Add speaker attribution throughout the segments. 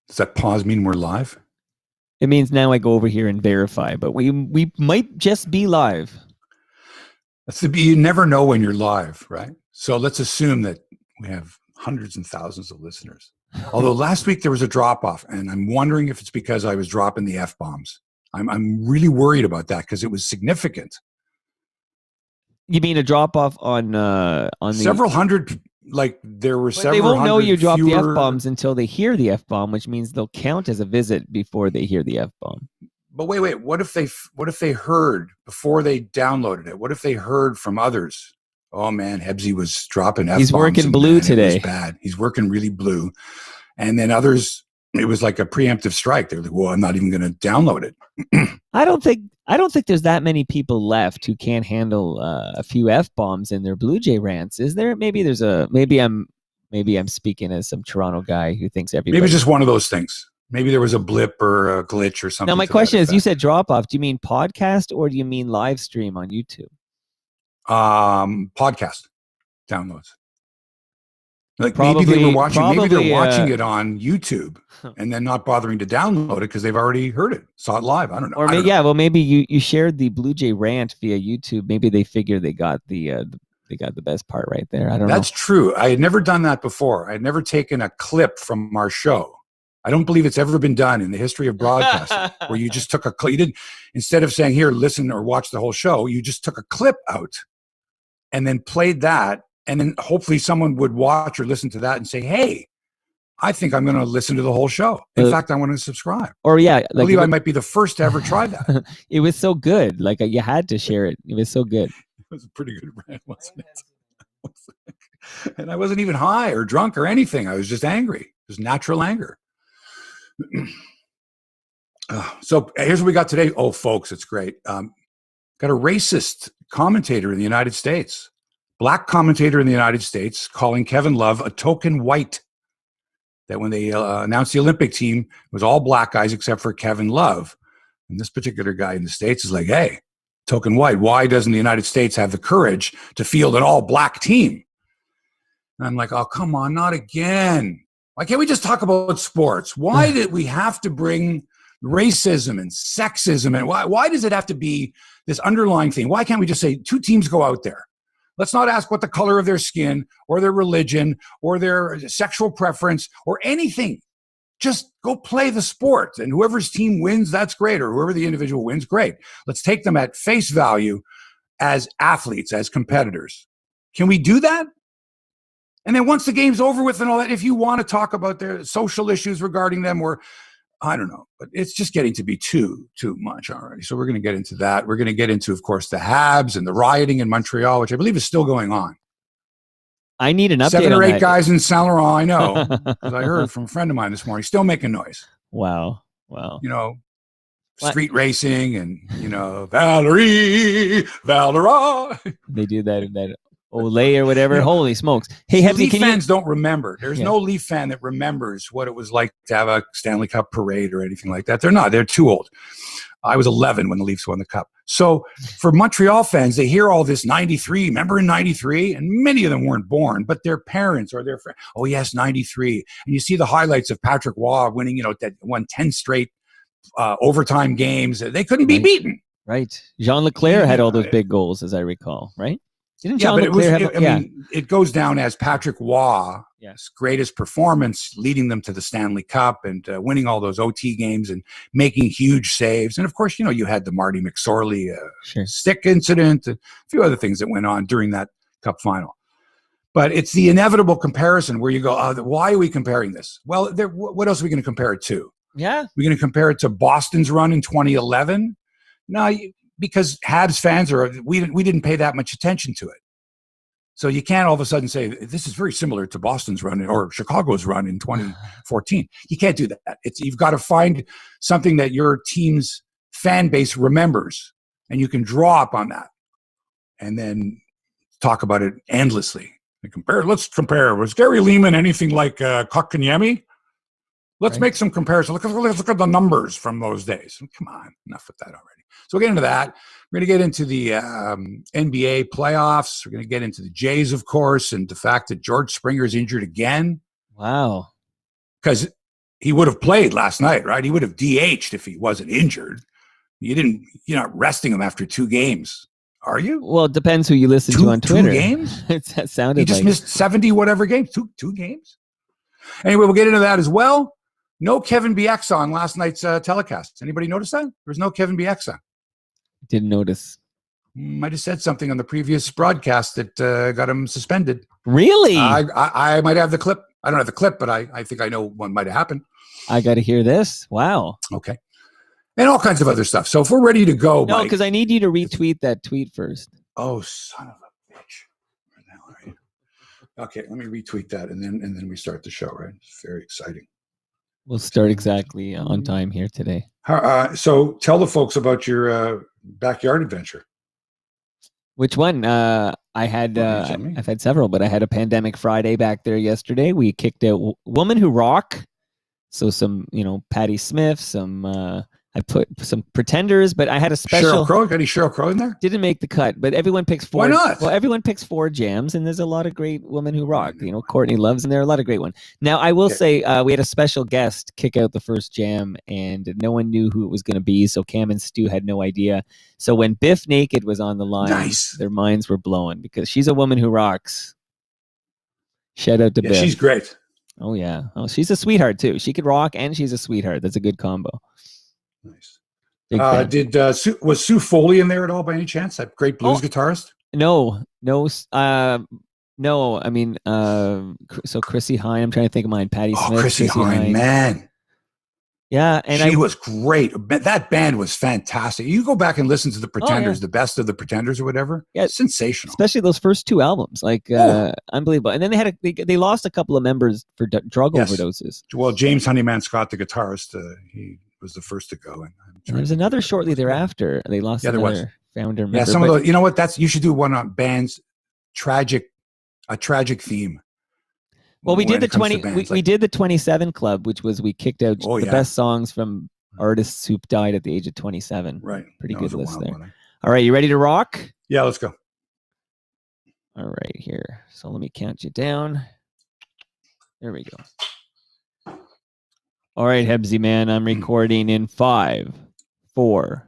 Speaker 1: Does that pause mean we're live?
Speaker 2: It means now I go over here and verify, but we might just be live.
Speaker 1: You never know when you're live, right? So let's assume that we have hundreds and thousands of listeners. Although last week there was a drop off, and I'm wondering if it's because I was dropping the F-bombs. I'm really worried about that because it was significant.
Speaker 2: You mean a drop off on
Speaker 1: several hundred? Like there were several.
Speaker 2: They won't know you dropped the
Speaker 1: fewer...
Speaker 2: F-bombs until they hear the F-bomb, which means they'll count as a visit before they hear the F-bomb.
Speaker 1: But wait. What if they heard before they downloaded it? What if they heard from others? Oh man, HEBSY was dropping F-bombs.
Speaker 2: He's working blue today.
Speaker 1: It was bad. He's working really blue. And then others, it was like a preemptive strike. They're like, well, I'm not even going to download it.
Speaker 2: I don't think there's that many people left who can't handle a few F-bombs in their Bluejay rants. Is there? Maybe I'm speaking as some Toronto guy who thinks everybody.
Speaker 1: Maybe just one of those things. Maybe there was a blip or a glitch or something.
Speaker 2: Now my question is, you said drop off. Do you mean podcast or do you mean live stream on YouTube?
Speaker 1: Podcast downloads. Like maybe they were watching. Maybe they're watching it on YouTube and then not bothering to download it because they've already heard it, saw it live. I don't know.
Speaker 2: Or well, maybe you shared the Bluejay rant via YouTube. Maybe they figure they got the best part right there. I don't know.
Speaker 1: That's true. I had never done that before. I had never taken a clip from our show. I don't believe it's ever been done in the history of broadcasting where you just took a clip. You didn't, instead of saying here, listen or watch the whole show, you just took a clip out and then played that. And then hopefully someone would watch or listen to that and say, hey, I think I'm going to listen to the whole show. In fact, I want to subscribe.
Speaker 2: Or I
Speaker 1: believe I might be the first to ever try that.
Speaker 2: It was so good. Like you had to share it. It was so good.
Speaker 1: It was a pretty good rant, wasn't it? And I wasn't even high or drunk or anything. I was just angry. It was natural anger. So here's what we got today. Oh, folks, it's great. Got a racist commentator in the United States. Black commentator in the United States calling Kevin Love a token white. That when they announced the Olympic team, it was all black guys except for Kevin Love. And this particular guy in the States is like, hey, token white. Why doesn't the United States have the courage to field an all black team? And I'm like, oh, come on, not again. Why can't we just talk about sports? Why did we have to bring racism and sexism? And why does it have to be this underlying thing? Why can't we just say two teams go out there? Let's not ask what the color of their skin or their religion or their sexual preference or anything. Just go play the sport. And whoever's team wins, that's great. Or whoever the individual wins, great. Let's take them at face value as athletes, as competitors. Can we do that? And then once the game's over with and all that, if you want to talk about their social issues regarding them or I don't know, but it's just getting to be too much already. So we're going to get into that. We're going to get into, of course, the Habs and the rioting in Montreal, which I believe is still going on.
Speaker 2: I need an update.
Speaker 1: 7 or 8 guys in Saint Laurent, I know, because I heard from a friend of mine this morning, still making noise.
Speaker 2: Wow.
Speaker 1: You know, street racing and, Valerie, Valera.
Speaker 2: They do that Olay or whatever. Holy smokes. Hey,
Speaker 1: Leaf fans don't remember. There's no Leaf fan that remembers what it was like to have a Stanley Cup parade or anything like that. They're not. They're too old. I was 11 when the Leafs won the Cup. So for Montreal fans, they hear all this 93. Remember in 93? And many of them weren't born, but their parents or their friends. Oh, yes, 93. And you see the highlights of Patrick Waugh winning, that won 10 straight overtime games. They couldn't be beaten.
Speaker 2: Right. Jean Leclerc had all those big goals, as I recall, right? Didn't John
Speaker 1: it goes down as Patrick Waugh's greatest performance, leading them to the Stanley Cup and winning all those OT games and making huge saves. And of course, you had the Marty McSorley stick incident, a few other things that went on during that Cup final. But it's the inevitable comparison where you go, why are we comparing this? Well, what else are we going to compare it to?
Speaker 2: Yeah.
Speaker 1: We're going to compare it to Boston's run in 2011? No, because Habs fans we didn't pay that much attention to it. So you can't all of a sudden say, this is very similar to Boston's run or Chicago's run in 2014. You can't do that. You've got to find something that your team's fan base remembers, and you can draw up on that and then talk about it endlessly. Let's compare. Was Gary Leeman anything like Kotkaniemi? Let's make some comparison. Let's look at the numbers from those days. Come on, enough with that already. So we'll get into that. We're going to get into the NBA playoffs. We're going to get into the Jays, of course, and the fact that George Springer is injured again.
Speaker 2: Wow.
Speaker 1: Because he would have played last night, right? He would have DH'd if he wasn't injured. You're not resting him after 2 games, are you?
Speaker 2: Well, it depends who you listen to on Twitter.
Speaker 1: 2 games?
Speaker 2: That sounded
Speaker 1: He just
Speaker 2: like
Speaker 1: missed 70 whatever games. Two games? Anyway, we'll get into that as well. No Kevin Bieksa on last night's telecast. Anybody notice that? There was no Kevin Bieksa.
Speaker 2: Didn't notice.
Speaker 1: Might have said something on the previous broadcast that got him suspended.
Speaker 2: Really?
Speaker 1: I might have the clip. I don't have the clip, but I think I know what might have happened.
Speaker 2: I got to hear this. Wow.
Speaker 1: Okay. And all kinds of other stuff. So if we're ready to go,
Speaker 2: No,
Speaker 1: Mike.
Speaker 2: because I need you to retweet that tweet first.
Speaker 1: Oh, son of a bitch. Where the hell are you? Okay, let me retweet that, and then we start the show, right? It's very exciting.
Speaker 2: We'll start exactly on time here today.
Speaker 1: So tell the folks about your backyard adventure.
Speaker 2: Which one? I've had several, but I had a Pandemic Friday back there yesterday. We kicked out Woman Who Rock. So some, Patti Smith, I put some Pretenders, but I had a special.
Speaker 1: Sheryl Crow? Got any Sheryl Crow in there?
Speaker 2: Didn't make the cut, but everyone picks 4.
Speaker 1: Why not?
Speaker 2: Well, everyone picks 4 jams, and there's a lot of great Women Who Rock. Courtney Love's in there, a lot of great ones. Now, I will say we had a special guest kick out the first jam, and no one knew who it was going to be, so Cam and Stu had no idea. So when Biff Naked was on the line, their minds were blown because she's a woman who rocks. Shout out to Biff.
Speaker 1: She's great.
Speaker 2: Oh, yeah. Oh, she's a sweetheart, too. She could rock, and she's a sweetheart. That's a good combo.
Speaker 1: Nice. Was Sue Foley in there at all by any chance? That great blues guitarist?
Speaker 2: No. I mean, so Chrissy Hine. I'm trying to think of mine. Patti Smith.
Speaker 1: Chrissy Hine, man.
Speaker 2: Yeah, and
Speaker 1: she was great. That band was fantastic. You go back and listen to the Pretenders, the best of the Pretenders or whatever. Yeah, sensational.
Speaker 2: Especially those first 2 albums, unbelievable. And then they lost a couple of members for drug overdoses.
Speaker 1: Well, James Honeyman Scott, the guitarist, he was the first to go. And
Speaker 2: there was another shortly thereafter. They lost another founder member.
Speaker 1: Yeah, some of those. You know what? You should do one on bands. A tragic theme.
Speaker 2: Well, we did the we did the 27 Club, which was we kicked out the best songs from artists who died at the age of 27.
Speaker 1: Right,
Speaker 2: pretty good list there. All right, you ready to rock?
Speaker 1: Yeah, let's go.
Speaker 2: All right, here. So let me count you down. There we go. All right, Hebsy man, I'm recording in 5, 4,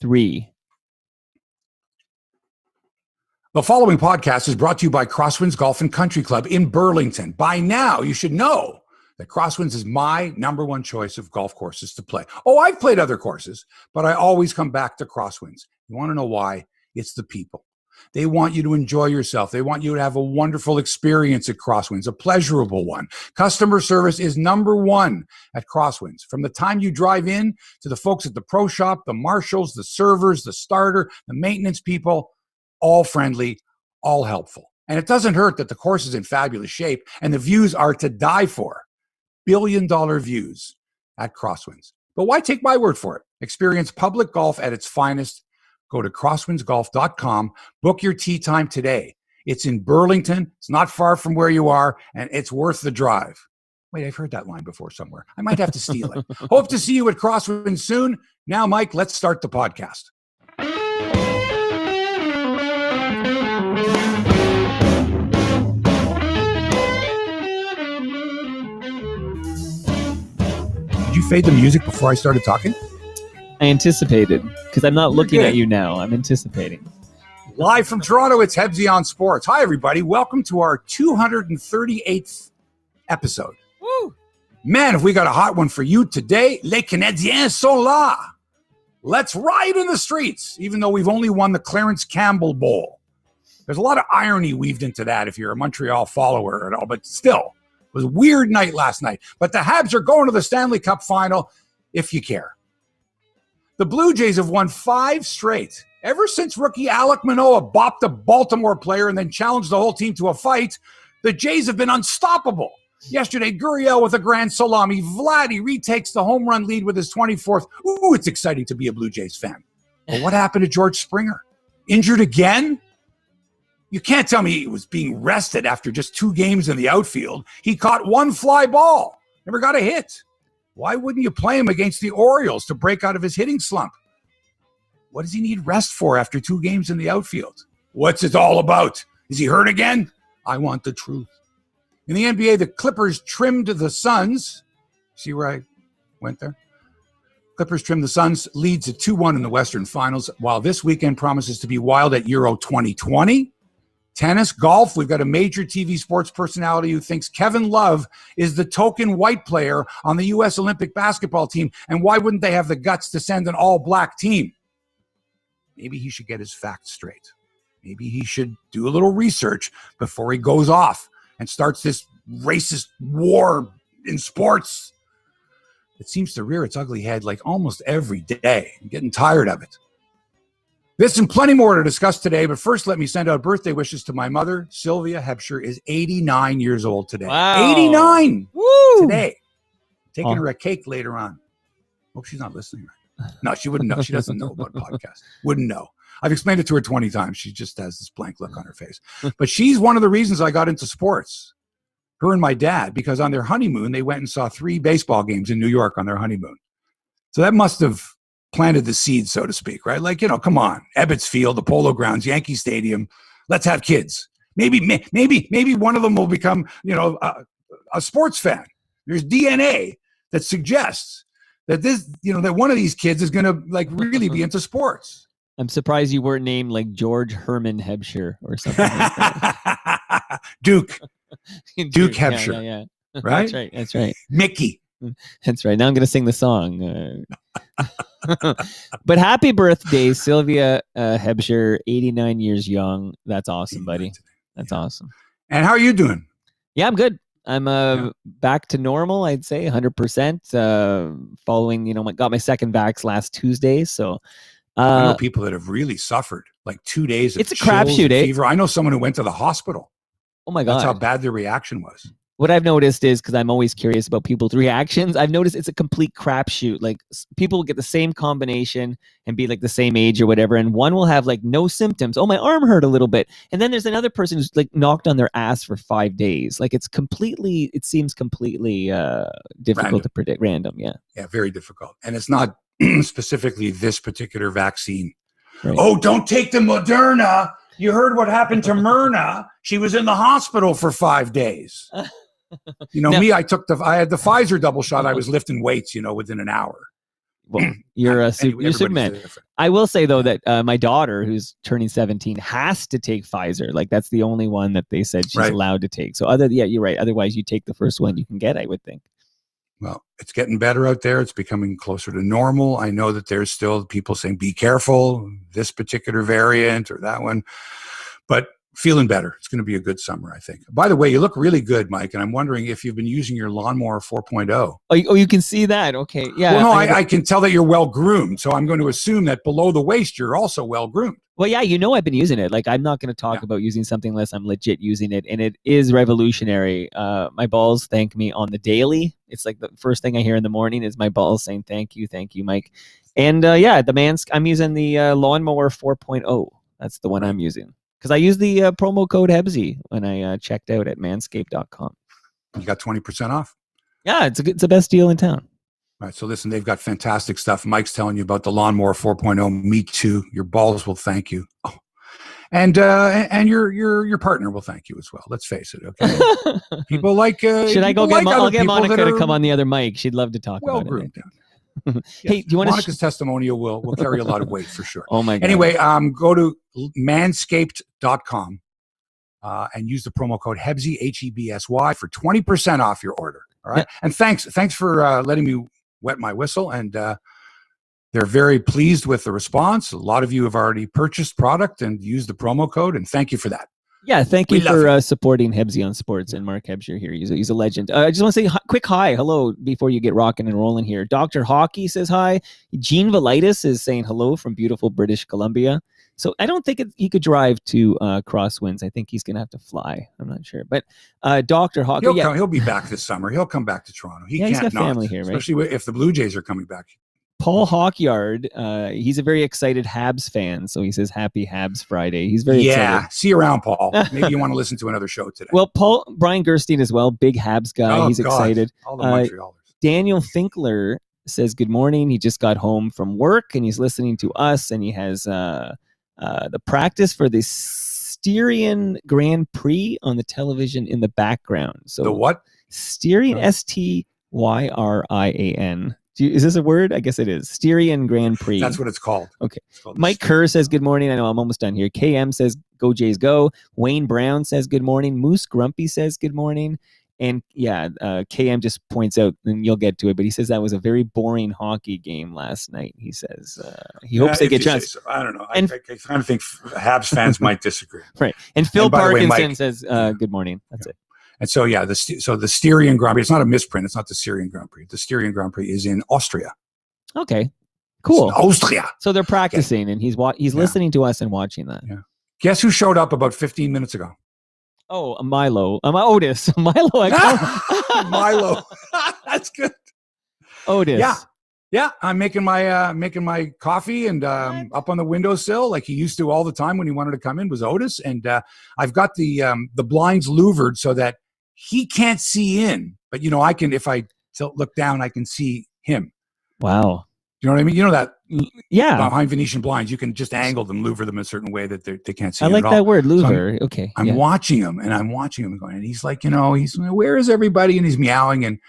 Speaker 2: 3.
Speaker 1: The following podcast is brought to you by Crosswinds Golf and Country Club in Burlington. By now, you should know that Crosswinds is my number 1 choice of golf courses to play. Oh, I've played other courses, but I always come back to Crosswinds. You want to know why? It's the people. They want you to enjoy yourself. They want you to have a wonderful experience at Crosswinds, a pleasurable one. Customer service is number 1 at Crosswinds. From the time you drive in to the folks at the pro shop, the marshals, the servers, the starter, the maintenance people, all friendly, all helpful. And it doesn't hurt that the course is in fabulous shape and the views are to die for. Billion-dollar views at Crosswinds. But why take my word for it? Experience public golf at its finest. Go to crosswindsgolf.com. Book your tee time today. It's in Burlington. It's not far from where you are, and it's worth the drive. Wait, I've heard that line before somewhere. I might have to steal it. Hope to see you at Crosswinds soon. Now, Mike, let's start the podcast. Did you fade the music before I started talking?
Speaker 2: I anticipated, because I'm not looking at you now. I'm anticipating.
Speaker 1: Live from Toronto, it's HEBSY on Sports. Hi, everybody. Welcome to our 238th episode.
Speaker 2: Woo!
Speaker 1: Man, have we got a hot one for you today. Les Canadiens sont là. Let's ride in the streets, even though we've only won the Clarence Campbell Bowl. There's a lot of irony weaved into that if you're a Montreal follower at all, but still. It was a weird night last night. But the Habs are going to the Stanley Cup final, if you care. The Bluejays have won 5 straight. Ever since rookie Alec Manoah bopped a Baltimore player and then challenged the whole team to a fight, the Jays have been unstoppable. Yesterday, Gurriel with a grand salami. Vladdy retakes the home run lead with his 24th. Ooh, it's exciting to be a Blue Jays fan. But what happened to George Springer? Injured again? You can't tell me he was being rested after just 2 games in the outfield. He caught 1 fly ball, never got a hit. Why wouldn't you play him against the Orioles to break out of his hitting slump? What does he need rest for after 2 games in the outfield? What's it all about? Is he hurt again? I want the truth. In the NBA, the Clippers trimmed the Suns. See where I went there? Clippers trim the Suns, leads at 2-1 in the Western Finals, while this weekend promises to be wild at Euro 2020. Tennis, golf, we've got a major TV sports personality who thinks Kevin Love is the token white player on the U.S. Olympic basketball team, and why wouldn't they have the guts to send an all-black team? Maybe he should get his facts straight. Maybe he should do a little research before he goes off and starts this racist war in sports. It seems to rear its ugly head like almost every day. I'm getting tired of it. This and plenty more to discuss today, but first let me send out birthday wishes to my mother. Sylvia Hebscher is 89 years old today.
Speaker 2: Wow.
Speaker 1: 89
Speaker 2: Woo!
Speaker 1: today. Taking her a cake later on. Hope she's not listening right. No, she wouldn't know. She doesn't know about podcasts. Wouldn't know. I've explained it to her 20 times. She just has this blank look on her face. But she's one of the reasons I got into sports. Her and my dad, because on their honeymoon, they went and saw 3 baseball games in New York on their honeymoon. So that must have planted the seed, so to speak, right? Like, come on, Ebbets Field, the Polo Grounds, Yankee Stadium. Let's have kids. Maybe one of them will become, a sports fan. There's DNA that suggests that that one of these kids is going to really be into sports.
Speaker 2: I'm surprised you weren't named like George Herman Hebscher or something like that.
Speaker 1: Duke Hebscher.
Speaker 2: Yeah.
Speaker 1: Right?
Speaker 2: That's right.
Speaker 1: Mickey.
Speaker 2: That's right. Now I'm going to sing the song. But happy birthday, Sylvia Hebscher, 89 years young. That's awesome, buddy. That's awesome.
Speaker 1: And how are you doing?
Speaker 2: Yeah, I'm good. I'm back to normal, I'd say, 100%. Following, got my second vax last Tuesday. So
Speaker 1: I know people that have really suffered, like 2 days of
Speaker 2: it's a crapshoot,
Speaker 1: fever. I know someone who went to the hospital.
Speaker 2: Oh my God.
Speaker 1: That's how bad their reaction was.
Speaker 2: What I've noticed is, because I'm always curious about people's reactions, I've noticed it's a complete crapshoot. Like people will get the same combination and be like the same age or whatever, and one will have like no symptoms. Oh, my arm hurt a little bit, and then there's another person who's like knocked on their ass for 5 days. Like it seems completely difficult to predict. Random, yeah,
Speaker 1: very difficult, and it's not specifically this particular vaccine.
Speaker 2: Right.
Speaker 1: Oh, don't take the Moderna. You heard what happened to Myrna. She was in the hospital for 5 days. Now, me, I had the Pfizer double shot. I was lifting weights, within an hour.
Speaker 2: Well, you're Superman. I will say though that my daughter, who's turning 17, has to take Pfizer. Like that's the only one that they said she's allowed to take. So you're right. Otherwise, you take the first one you can get, I would think.
Speaker 1: Well, it's getting better out there. It's becoming closer to normal. I know that there's still people saying, be careful, this particular variant or that one, but feeling better. It's going to be a good summer, I think. By the way, you look really good, Mike, and I'm wondering if you've been using your lawnmower 4.0.
Speaker 2: Oh, you can see that. Okay. Yeah.
Speaker 1: Well, no, I can tell that you're well groomed. So I'm going to assume that below the waist, you're also well groomed.
Speaker 2: Well, yeah, I've been using it. Like, I'm not going to talk about using something unless I'm legit using it. And it is revolutionary. My balls thank me on the daily. It's like the first thing I hear in the morning is my balls saying, thank you, Mike. And I'm using the lawnmower 4.0. That's the one I'm using. Because I used the promo code HEBSY when I checked out at manscaped.com.
Speaker 1: You got 20% off?
Speaker 2: Yeah, it's the best deal in town.
Speaker 1: All right, so listen, they've got fantastic stuff. Mike's telling you about the Lawnmower 4.0. Me too. Your balls will thank you. Oh. And your partner will thank you as well. Let's face it, okay? People like...
Speaker 2: Should I go get I'll get Monica to come on the other mic. She'd love to talk about it.
Speaker 1: Well-groomed.
Speaker 2: Yes. Hey, do you want
Speaker 1: Monica's testimonial will carry a lot of weight for sure.
Speaker 2: Oh my God.
Speaker 1: Anyway, go to manscaped.com and use the promo code HEBSY, HEBSY, for 20% off your order. All right. Yeah. And thanks for letting me wet my whistle. And they're very pleased with the response. A lot of you have already purchased product and used the promo code, and thank you for that.
Speaker 2: Yeah, thank you for supporting HEBSY on Sports and Mark Hebscher here. He's a legend. I just want to say quick hi, hello, before you get rocking and rolling here. Dr. Hockey says hi. Gene Velitis is saying hello from beautiful British Columbia. So I don't think he could drive to Crosswinds. I think he's going to have to fly. I'm not sure. But Dr. Hockey...
Speaker 1: He'll be back this summer. He'll come back to Toronto. He's got
Speaker 2: family here, right?
Speaker 1: Especially if the Blue Jays are coming back.
Speaker 2: Paul Hawkyard, he's a very excited Habs fan, so he says happy Habs Friday. He's very excited.
Speaker 1: See you around, Paul. Maybe you want to listen to another show today.
Speaker 2: Well, Brian Gerstein as well, big Habs guy. He's excited.
Speaker 1: All the Montrealers.
Speaker 2: Daniel Finkler says good morning. He just got home from work, and he's listening to us, and he has the practice for the Styrian Grand Prix on the television in the background. So
Speaker 1: the what?
Speaker 2: Styrian, STYRIAN Yrian. Is this a word? I guess it is. Styrian Grand Prix.
Speaker 1: That's what it's called.
Speaker 2: Okay.
Speaker 1: It's called
Speaker 2: Mike Kerr says good morning. I know I'm almost done here. KM says go Jays go. Wayne Brown says good morning. Moose Grumpy says good morning. And yeah, KM just points out, and you'll get to it, but he says that was a very boring hockey game last night. He says he hopes they get chance.
Speaker 1: So. I don't know. I kind of think Habs fans might disagree.
Speaker 2: Right. And Phil Parkinson
Speaker 1: Mike,
Speaker 2: says good morning. That's it.
Speaker 1: And so, yeah, the Styrian Grand Prix, it's not a misprint. It's not the Syrian Grand Prix. The Styrian Grand Prix is in Austria.
Speaker 2: Okay, cool.
Speaker 1: Austria.
Speaker 2: So they're practicing, and he's listening to us and watching that.
Speaker 1: Yeah. Guess who showed up about 15 minutes ago?
Speaker 2: Oh, Milo. Otis. Milo.
Speaker 1: Milo. That's good.
Speaker 2: Otis.
Speaker 1: Yeah. Yeah. I'm making my coffee and up on the windowsill like he used to all the time when he wanted to come in was Otis. And I've got the blinds louvered so that he can't see in. But, I can, if I look down, I can see him.
Speaker 2: Wow.
Speaker 1: You know what I mean? You know that?
Speaker 2: Yeah.
Speaker 1: Behind Venetian blinds, you can just angle them, louver them a certain way that they can't see.
Speaker 2: I like that word, louver.
Speaker 1: So
Speaker 2: okay.
Speaker 1: I'm watching him, and I'm watching him going, and he's like, he's where is everybody? And he's meowing,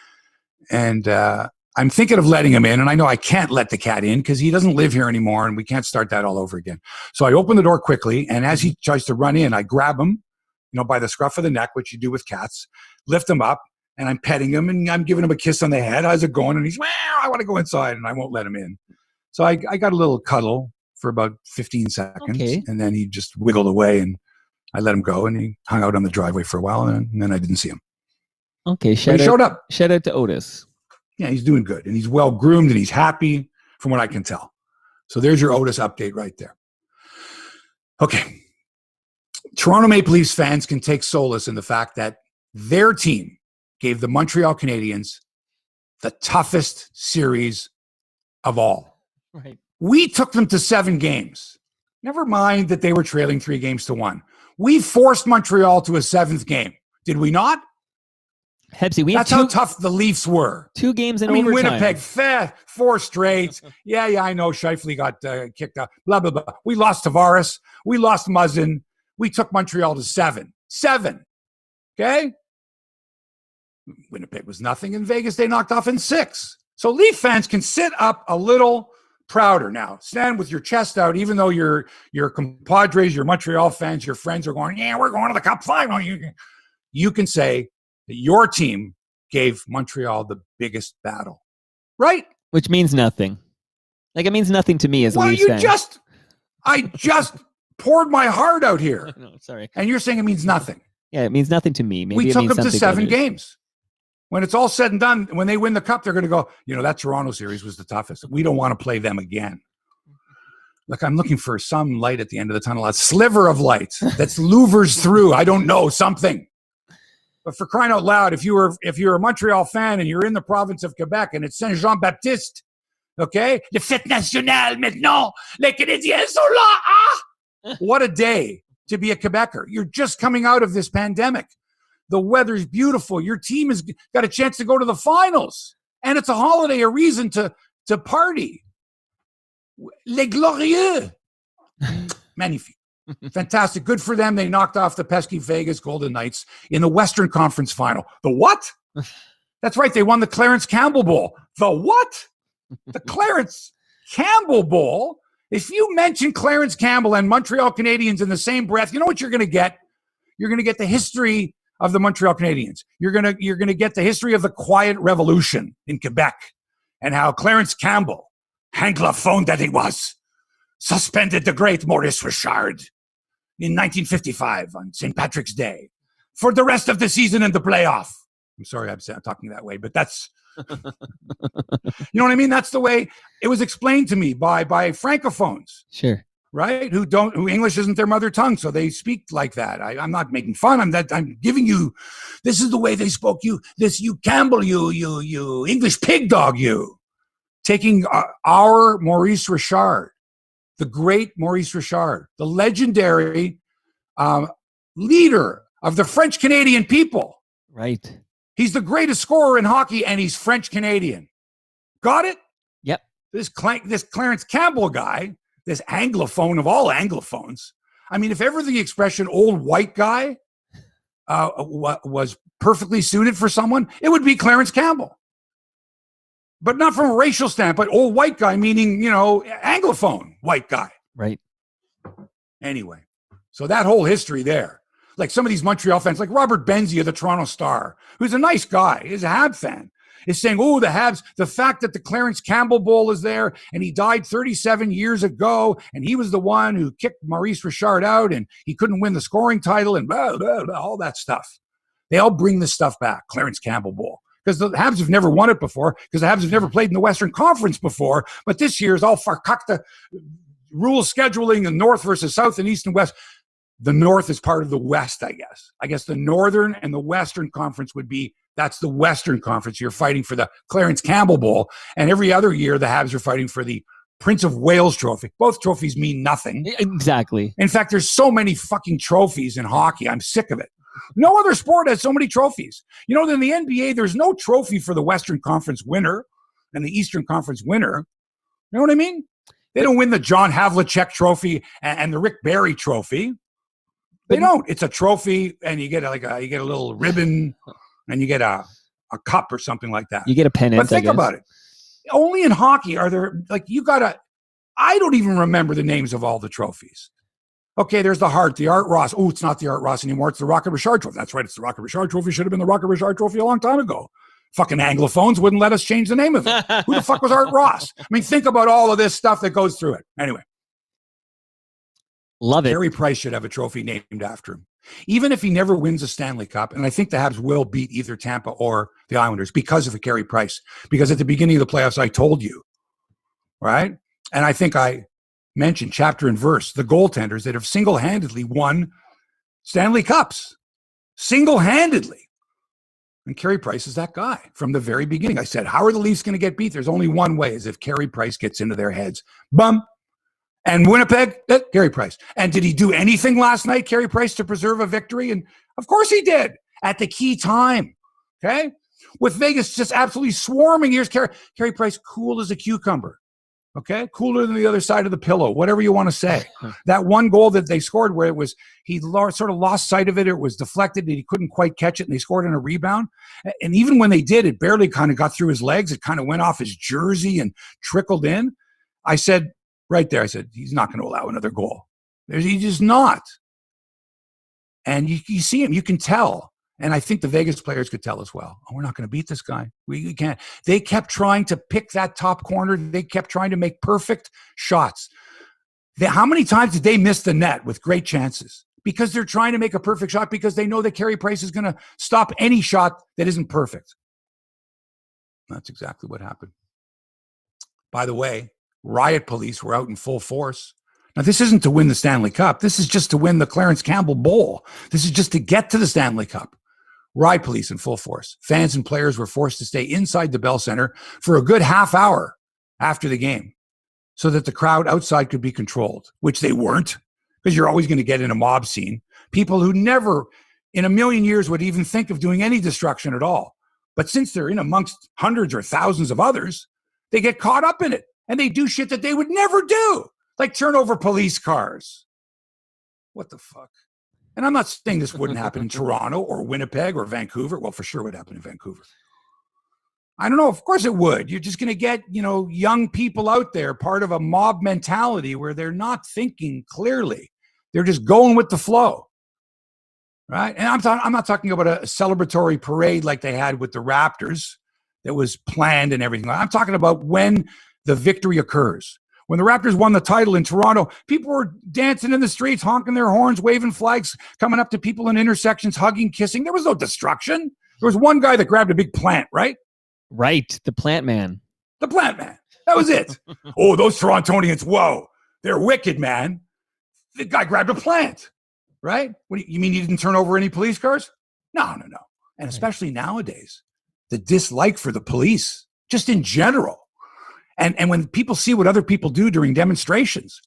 Speaker 1: and I'm thinking of letting him in, and I know I can't let the cat in because he doesn't live here anymore, and we can't start that all over again. So I open the door quickly, and as he tries to run in, I grab him, by the scruff of the neck, which you do with cats, lift him up. And I'm petting him and I'm giving him a kiss on the head. How's it going? And he's, I want to go inside, and I won't let him in. So I got a little cuddle for about 15 seconds.
Speaker 2: Okay.
Speaker 1: And then he just wiggled away and I let him go, and he hung out on the driveway for a while, and then I didn't see him.
Speaker 2: Okay.
Speaker 1: He showed up.
Speaker 2: Shout out to Otis.
Speaker 1: Yeah, he's doing good, and he's well groomed, and he's happy from what I can tell. So there's your Otis update right there. Okay. Toronto Maple Leafs fans can take solace in the fact that their team gave the Montreal Canadiens the toughest series of all.
Speaker 2: Right.
Speaker 1: We took them to 7 games. Never mind that they were trailing 3-1. We forced Montreal to a 7th game. Did we not?
Speaker 2: HEBSY,
Speaker 1: That's how tough the Leafs were.
Speaker 2: 2 games in overtime.
Speaker 1: Winnipeg, 4 straight. Yeah, I know. Scheifele got kicked out. Blah, blah, blah. We lost Tavares. We lost Muzzin. We took Montreal to 7. 7. Okay? Winnipeg was nothing. In Vegas, they knocked off in 6. So Leaf fans can sit up a little prouder now. Stand with your chest out, even though your compadres, your Montreal fans, your friends are going, yeah, we're going to the Cup final. You can say that your team gave Montreal the biggest battle. Right?
Speaker 2: Which means nothing. Like, it means nothing to me as a Leafs fan.
Speaker 1: I just poured my heart out here.
Speaker 2: No, sorry.
Speaker 1: And you're saying it means nothing.
Speaker 2: Yeah, it means nothing to me. Maybe
Speaker 1: we took them to 7
Speaker 2: to
Speaker 1: games. When it's all said and done, when they win the Cup, they're going to go, that Toronto series was the toughest. We don't want to play them again. Look, I'm looking for some light at the end of the tunnel, a sliver of light that's louvers through. I don't know, something. But for crying out loud, if you're a Montreal fan and you're in the province of Quebec and it's Saint-Jean-Baptiste, okay? Le fête nationale maintenant, les Canadiens sont là. Ah! What a day to be a Quebecer. You're just coming out of this pandemic. The weather's beautiful. Your team has got a chance to go to the finals. And it's a holiday, a reason to party. Les Glorieux. Magnifique. Fantastic. Good for them. They knocked off the pesky Vegas Golden Knights in the Western Conference Final. The what? That's right. They won the Clarence Campbell Bowl. The what? The Clarence Campbell Bowl? If you mention Clarence Campbell and Montreal Canadiens in the same breath, you know what you're going to get? You're going to get the history of the Montreal Canadiens. You're going to get the history of the Quiet Revolution in Quebec and how Clarence Campbell, Anglophone that he was, suspended the great Maurice Richard in 1955 on St. Patrick's Day for the rest of the season in the playoff. I'm sorry I'm talking that way, but that's, you know what I mean? That's the way it was explained to me by Francophones.
Speaker 2: Sure.
Speaker 1: Right? Who English isn't their mother tongue, so they speak like that. I'm not making fun. I'm giving you, this is the way they spoke. You Campbell, you English pig dog, you. Taking our Maurice Richard, the great Maurice Richard, the legendary leader of the French Canadian people.
Speaker 2: Right.
Speaker 1: He's the greatest scorer in hockey, and he's French Canadian. Got it?
Speaker 2: Yep.
Speaker 1: This Clarence Campbell guy, this Anglophone of all Anglophones. I mean, if ever the expression old white guy was perfectly suited for someone, it would be Clarence Campbell. but not from a racial standpoint. Old white guy, meaning, Anglophone white guy.
Speaker 2: Right.
Speaker 1: Anyway, so that whole history there. Like some of these Montreal fans, like Robert Benzie of the Toronto Star, who's a nice guy, is a Habs fan, is saying, oh, the Habs, the fact that the Clarence Campbell Bowl is there and he died 37 years ago and he was the one who kicked Maurice Richard out and he couldn't win the scoring title and blah, blah, blah, all that stuff. They all bring this stuff back, Clarence Campbell Bowl. Because the Habs have never won it before, because the Habs have never played in the Western Conference before. But this year is all farkakta rules scheduling and North versus South and East and West. The North is part of the West, I guess. I guess the Northern and the Western Conference that's the Western Conference. You're fighting for the Clarence Campbell Bowl. And every other year, the Habs are fighting for the Prince of Wales trophy. Both trophies mean nothing.
Speaker 2: Exactly.
Speaker 1: In fact, there's so many fucking trophies in hockey. I'm sick of it. No other sport has so many trophies. In the NBA, there's no trophy for the Western Conference winner and the Eastern Conference winner. You know what I mean? They don't win the John Havlicek trophy and the Rick Barry trophy. They don't. It's a trophy, and you get a little ribbon, and you get a cup or something like that.
Speaker 2: You get a pennant.
Speaker 1: But think about it. Only in hockey are there I don't even remember the names of all the trophies. Okay, there's the Art Ross. Oh, it's not the Art Ross anymore. It's the Rocket Richard trophy. That's right. It's the Rocket Richard trophy. Should have been the Rocket Richard trophy a long time ago. Fucking Anglophones wouldn't let us change the name of it. Who the fuck was Art Ross? I mean, think about all of this stuff that goes through it. Anyway.
Speaker 2: Love it.
Speaker 1: Carey Price should have a trophy named after him. Even if he never wins a Stanley Cup, and I think the Habs will beat either Tampa or the Islanders because of a Carey Price. Because at the beginning of the playoffs, I told you, right? And I think I mentioned chapter and verse, the goaltenders that have single-handedly won Stanley Cups. Single-handedly. And Carey Price is that guy from the very beginning. I said, how are the Leafs going to get beat? There's only one way, is if Carey Price gets into their heads. Bum. And Winnipeg, Carey Price. And did he do anything last night, Carey Price, to preserve a victory? And of course he did, at the key time, okay? With Vegas just absolutely swarming, here's Carey Price, cool as a cucumber, okay? Cooler than the other side of the pillow, whatever you want to say. That one goal that they scored where he sort of lost sight of it, it was deflected, and he couldn't quite catch it, and they scored on a rebound. And even when they did, it barely kind of got through his legs. It kind of went off his jersey and trickled in. I said, right there, I said, he's not going to allow another goal. He's just not. And you see him, you can tell. And I think the Vegas players could tell as well. Oh, we're not going to beat this guy. We can't. They kept trying to pick that top corner. They kept trying to make perfect shots. How many times did they miss the net with great chances? Because they're trying to make a perfect shot because they know that Carey Price is going to stop any shot that isn't perfect. That's exactly what happened. By the way, riot police were out in full force. Now, this isn't to win the Stanley Cup. This is just to win the Clarence Campbell Bowl. This is just to get to the Stanley Cup. Riot police in full force. Fans and players were forced to stay inside the Bell Center for a good half hour after the game so that the crowd outside could be controlled, which they weren't, because you're always going to get in a mob scene. People who never in a million years would even think of doing any destruction at all. But since they're in amongst hundreds or thousands of others, they get caught up in it. And they do shit that they would never do, like turn over police cars. What the fuck? And I'm not saying this wouldn't happen in Toronto or Winnipeg or Vancouver. Well, for sure it would happen in Vancouver. I don't know. Of course it would. You're just going to get, young people out there, part of a mob mentality where they're not thinking clearly. They're just going with the flow. Right? And I'm not talking about a celebratory parade like they had with the Raptors that was planned and everything. I'm talking about when the victory occurs. When the Raptors won the title in Toronto, people were dancing in the streets, honking their horns, waving flags, coming up to people in intersections, hugging, kissing. There was no destruction. There was one guy that grabbed a big plant, right?
Speaker 2: Right. The plant man.
Speaker 1: The plant man. That was it. Oh, those Torontonians, whoa. They're wicked, man. The guy grabbed a plant, right? What you mean you didn't turn over any police cars? No. And especially nowadays, the dislike for the police, just in general. And when people see what other people do during demonstrations,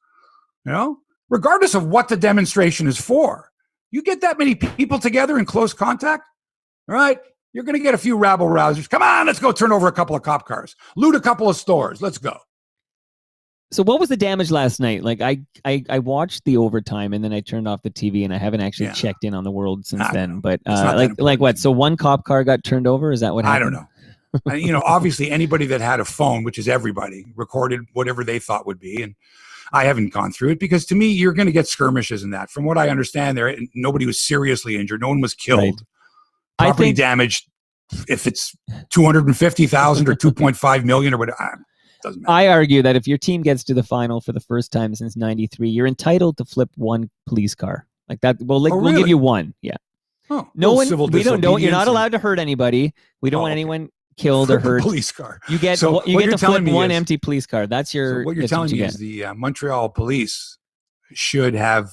Speaker 1: regardless of what the demonstration is for, you get that many people together in close contact, all right, you're going to get a few rabble-rousers. Come on, let's go turn over a couple of cop cars, loot a couple of stores, let's go.
Speaker 2: So what was the damage last night? Like I watched the overtime and then I turned off the TV and I haven't actually checked in on the world since then. But like what? So one cop car got turned over? Is that what happened?
Speaker 1: I don't know. Obviously anybody that had a phone, which is everybody, recorded whatever they thought would be. And I haven't gone through it because to me, you're going to get skirmishes in that. From what I understand there, nobody was seriously injured. No one was killed.
Speaker 2: Right.
Speaker 1: Property damaged, if it's 250,000 or 2.5 million or whatever, doesn't matter.
Speaker 2: I argue that if your team gets to the final for the first time since '93, you're entitled to flip one police car like that. We'll give you one. Yeah.
Speaker 1: Oh,
Speaker 2: no one. We don't know. You're not allowed to hurt anybody. We don't want anyone killed or hurt.
Speaker 1: Police car.
Speaker 2: You get to flip one empty police car. That's your.
Speaker 1: So what you're telling me is the Montreal police should have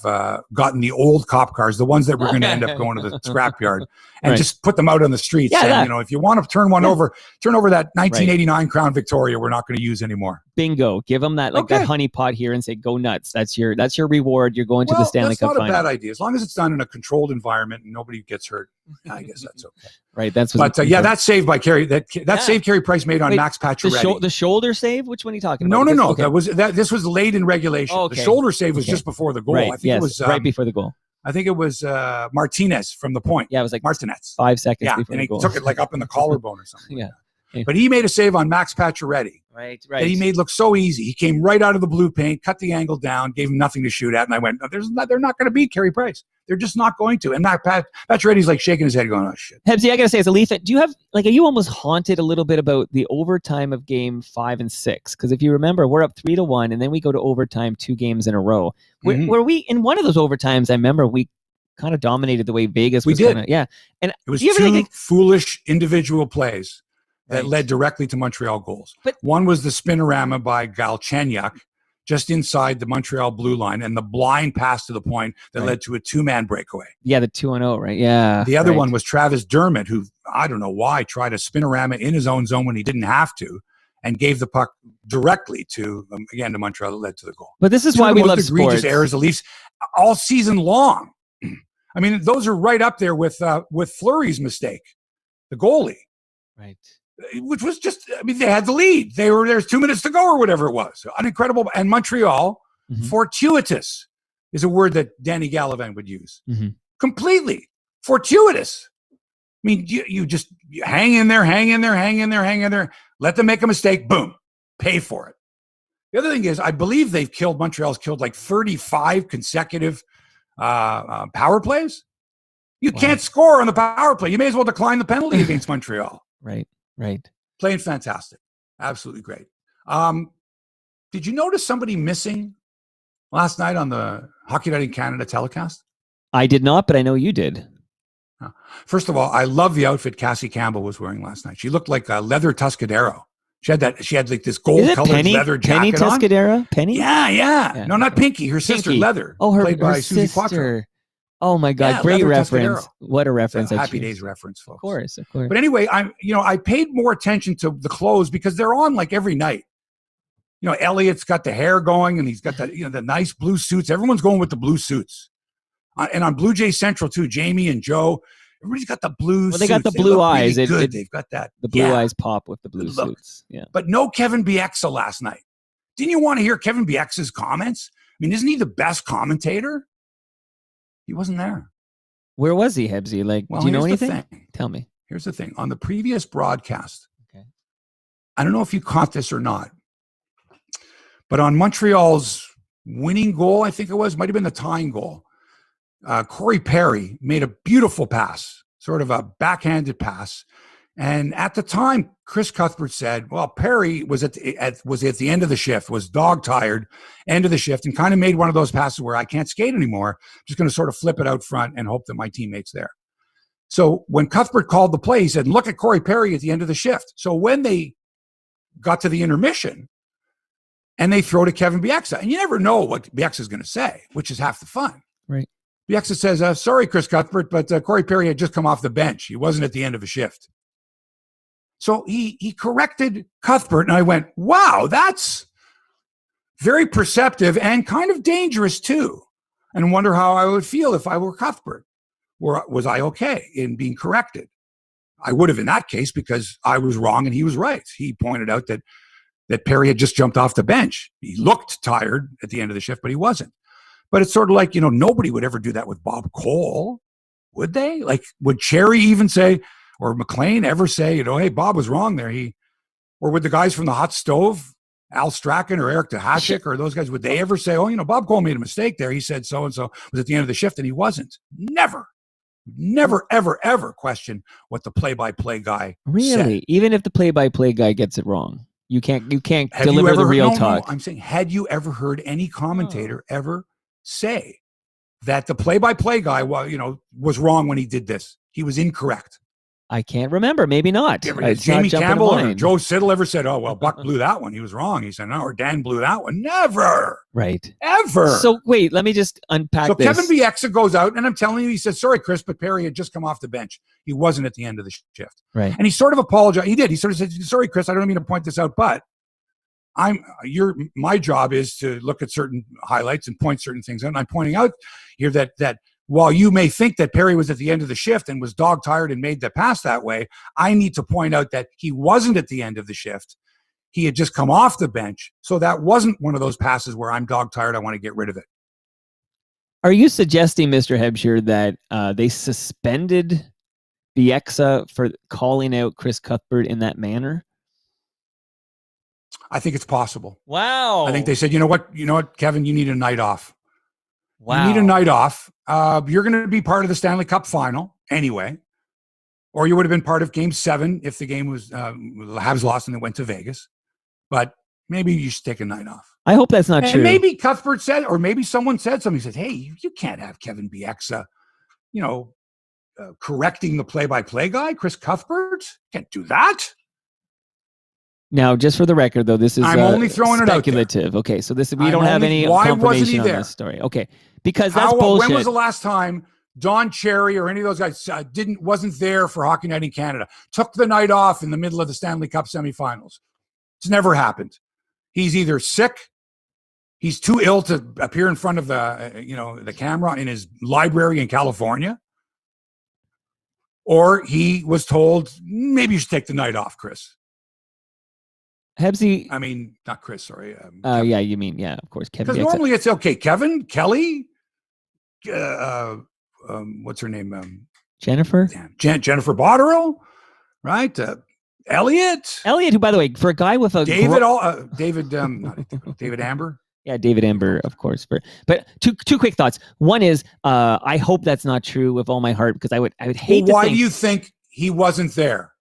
Speaker 1: gotten the old cop cars, the ones that were going to end up going to the scrapyard, and just put them out on the streets.
Speaker 2: Yeah,
Speaker 1: saying, if you want to turn over that 1989 Crown Victoria, we're not going to use anymore.
Speaker 2: Bingo. Give them that that honey pot here and say, go nuts. That's your reward. You're going to the Stanley Cup final.
Speaker 1: That's not a bad idea. As long as it's done in a controlled environment and nobody gets hurt, I guess that's okay.
Speaker 2: Right. That's
Speaker 1: that save by Carey, that save Carey Price made on Max Pacioretty.
Speaker 2: The shoulder save? Which one are you talking
Speaker 1: about? No.
Speaker 2: Okay.
Speaker 1: This was late in regulation.
Speaker 2: Okay.
Speaker 1: The shoulder save was just before the goal.
Speaker 2: Right.
Speaker 1: I think it was
Speaker 2: right before the goal.
Speaker 1: I think it was Martinez from the point.
Speaker 2: Yeah, it was like
Speaker 1: Martinez.
Speaker 2: 5 seconds before the goal.
Speaker 1: And he took it like up in the collarbone or something.
Speaker 2: Yeah.
Speaker 1: But he made a save on Max Pacioretty.
Speaker 2: Right.
Speaker 1: That he made look so easy. He came right out of the blue paint, cut the angle down, gave him nothing to shoot at, and I went, they're not going to beat Carey Price. They're just not going to. And Pacioretty's like shaking his head going, oh, shit.
Speaker 2: Hebsy, I got to say, as a Leaf fan, do you have, are you almost haunted a little bit about the overtime of game 5 and 6? Because if you remember, we're up 3-1, and then we go to overtime 2 games in a row. Were we, in one of those overtimes, I remember we kind of dominated the way Vegas was. We did. And
Speaker 1: it was 2 foolish individual plays that led directly to Montreal goals. But one was the spinorama by Galchenyuk just inside the Montreal blue line and the blind pass to the point that led to a 2-man breakaway.
Speaker 2: Yeah, the 2-0, right? Yeah.
Speaker 1: The other one was Travis Dermott, who, I don't know why, tried a spinorama in his own zone when he didn't have to and gave the puck directly to, again, to Montreal that led to the goal.
Speaker 2: But this is why we love sports.
Speaker 1: Egregious errors, the Leafs, all season long. I mean, those are right up there with Fleury's mistake, the goalie.
Speaker 2: Right.
Speaker 1: Which was just, they had the lead. There's 2 minutes to go or whatever it was. Incredible. And Montreal, fortuitous is a word that Danny Gallivan would use. Completely fortuitous. I mean, you just hang in there. Let them make a mistake. Boom. Pay for it. The other thing is, I believe Montreal's killed like 35 consecutive power plays. You can't score on the power play. You may as well decline the penalty against Montreal.
Speaker 2: Right.
Speaker 1: Playing fantastic. Absolutely great. Did you notice somebody missing last night on the Hockey Night in Canada telecast?
Speaker 2: I did not, but I know you did.
Speaker 1: First of all, I love the outfit Cassie Campbell was wearing last night. She looked like a leather Tuscadero. She had like this gold-colored leather jacket on.
Speaker 2: Penny Tuscadero? Penny?
Speaker 1: Yeah. No, not Pinky. Her sister, Leather.
Speaker 2: Oh,
Speaker 1: played by
Speaker 2: sister.
Speaker 1: Susie Quattro.
Speaker 2: Oh my God! Great reference. What a reference!
Speaker 1: Happy Days reference, folks.
Speaker 2: Of course.
Speaker 1: But anyway, I paid more attention to the clothes because they're on like every night. Elliott's got the hair going, and he's got the nice blue suits. Everyone's going with the blue suits, and on Bluejays Central too. Jamie and Joe, everybody's got the blue.
Speaker 2: Well, they got the blue eyes.
Speaker 1: Really they've got that.
Speaker 2: The blue eyes pop with the blue suits. Yeah.
Speaker 1: But no Kevin Bieksa last night. Didn't you want to hear Kevin Bieksa's comments? I mean, isn't he the best commentator? He wasn't there.
Speaker 2: Where was he, Hebsy? Do you know anything? Tell me.
Speaker 1: Here's the thing. On the previous broadcast,
Speaker 2: okay.
Speaker 1: I don't know if you caught this or not, but on Montreal's winning goal, I think it might have been the tying goal, Corey Perry made a beautiful pass, sort of a backhanded pass. And at the time, Chris Cuthbert said, well, Perry was at the end of the shift, was dog-tired, end of the shift, and kind of made one of those passes where I can't skate anymore. I'm just going to sort of flip it out front and hope that my teammate's there. So when Cuthbert called the play, he said, look at Corey Perry at the end of the shift. So when they got to the intermission and they throw to Kevin Bieksa, and you never know what Bieksa's going to say, which is half the fun.
Speaker 2: Right.
Speaker 1: Bieksa says, sorry, Chris Cuthbert, but Corey Perry had just come off the bench. He wasn't at the end of a shift. So he corrected Cuthbert, and I went, wow, that's very perceptive and kind of dangerous too. And wonder how I would feel if I were Cuthbert. Or was I okay in being corrected? I would have in that case because I was wrong and he was right. He pointed out that Perry had just jumped off the bench. He looked tired at the end of the shift, but he wasn't. But it's sort of like, nobody would ever do that with Bob Cole, would they? Like, would Cherry even say, or McLean ever say, hey, Bob was wrong there? Or would the guys from the Hot Stove, Al Strachan or Eric Tahachik, or those guys, would they ever say, Bob Cole made a mistake there. He said so-and-so was at the end of the shift, and he wasn't. Never, ever, ever question what the play-by-play guy
Speaker 2: Really?
Speaker 1: said.
Speaker 2: Even if the play-by-play guy gets it wrong, you can't
Speaker 1: Have
Speaker 2: deliver the real talk.
Speaker 1: No, I'm saying, had you ever heard any commentator ever say that the play-by-play guy, was wrong when he did this? He was incorrect.
Speaker 2: I can't remember. Maybe not.
Speaker 1: Jamie Campbell or Joe Siddle ever said, Buck blew that one. He was wrong. He said, no, or Dan blew that one. Never.
Speaker 2: Right.
Speaker 1: Ever.
Speaker 2: So wait, let me just unpack this.
Speaker 1: So Kevin Bieksa goes out, and I'm telling you, he said, sorry, Chris, but Perry had just come off the bench. He wasn't at the end of the shift.
Speaker 2: Right.
Speaker 1: And he sort of apologized. He did. He sort of said, sorry, Chris, I don't mean to point this out, but my job is to look at certain highlights and point certain things out. And I'm pointing out here that while you may think that Perry was at the end of the shift and was dog tired and made the pass that way, I need to point out that he wasn't at the end of the shift. He had just come off the bench. So that wasn't one of those passes where I'm dog tired, I want to get rid of it.
Speaker 2: Are you suggesting, Mr. Hebsher, that they suspended Bieksa for calling out Chris Cuthbert in that manner?
Speaker 1: I think it's possible.
Speaker 2: Wow.
Speaker 1: I think they said, you know what, Kevin, you need a night off.
Speaker 2: Wow.
Speaker 1: You need a night off. You're going to be part of the Stanley Cup final anyway, or you would have been part of Game 7 if the game was the Habs lost and it went to Vegas. But maybe you should take a night off.
Speaker 2: I hope that's not true.
Speaker 1: And maybe Cuthbert said, or maybe someone said something. He said, hey, you can't have Kevin Bieksa, correcting the play-by-play guy, Chris Cuthbert. Can't do that.
Speaker 2: Now, just for the record, though, this is
Speaker 1: I'm only throwing
Speaker 2: speculative.
Speaker 1: It out there.
Speaker 2: Okay, so we don't have any confirmation on this story. Okay, because that's bullshit.
Speaker 1: When was the last time Don Cherry or any of those guys wasn't there for Hockey Night in Canada? Took the night off in the middle of the Stanley Cup semifinals. It's never happened. He's either sick, he's too ill to appear in front of the camera in his library in California, or he was told, maybe you should take the night off, Chris.
Speaker 2: HEBSY.
Speaker 1: I mean, not Chris, sorry.
Speaker 2: Yeah, you mean, yeah, of course.
Speaker 1: Because normally it's okay. Kevin, Kelly, what's her name?
Speaker 2: Jennifer?
Speaker 1: Jennifer Botterill, right? Elliotte,
Speaker 2: who, by the way, for a guy with a
Speaker 1: David Amber.
Speaker 2: Yeah, David Amber, of course. But two quick thoughts. One is, I hope that's not true with all my heart, because I would hate to
Speaker 1: why do you think he wasn't there?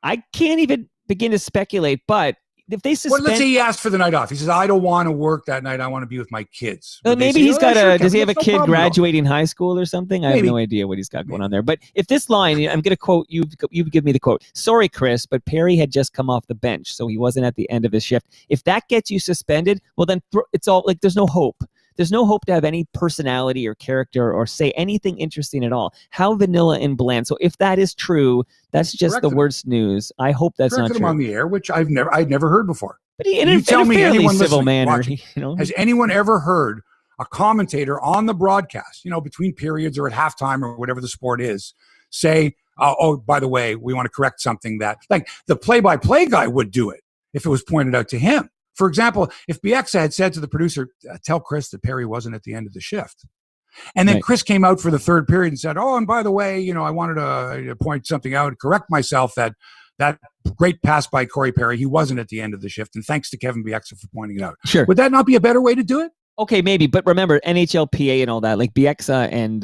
Speaker 2: I can't even begin to speculate, but if they suspend...
Speaker 1: let's say he asked for the night off. He says, I don't want to work that night. I want to be with my kids.
Speaker 2: Maybe he's got does he have a kid graduating high school or something? I have no idea what he's got going on there. But if this line, I'm going to quote, you give me the quote. Sorry, Chris, but Perry had just come off the bench, so he wasn't at the end of his shift. If that gets you suspended, well, then it's all like, there's no hope. There's no hope to have any personality or character or say anything interesting at all. How vanilla and bland. So if that is true, that's just the worst news. I hope that's not true.
Speaker 1: Him on the air, which I'd never heard before.
Speaker 2: But you tell me, anyone civil manner.
Speaker 1: Has anyone ever heard a commentator on the broadcast, between periods or at halftime or whatever the sport is, say, oh, by the way, we want to correct something that, like, the play-by-play guy would do it if it was pointed out to him. For example, if Bieksa had said to the producer, tell Chris that Perry wasn't at the end of the shift. And then Chris came out for the third period and said, oh, and by the way, I wanted to point something out, correct myself that great pass by Corey Perry, he wasn't at the end of the shift. And thanks to Kevin Bieksa for pointing it out. Sure. Would that not be a better way to do it?
Speaker 2: Okay, maybe. But remember, NHLPA and all that, like Bieksa and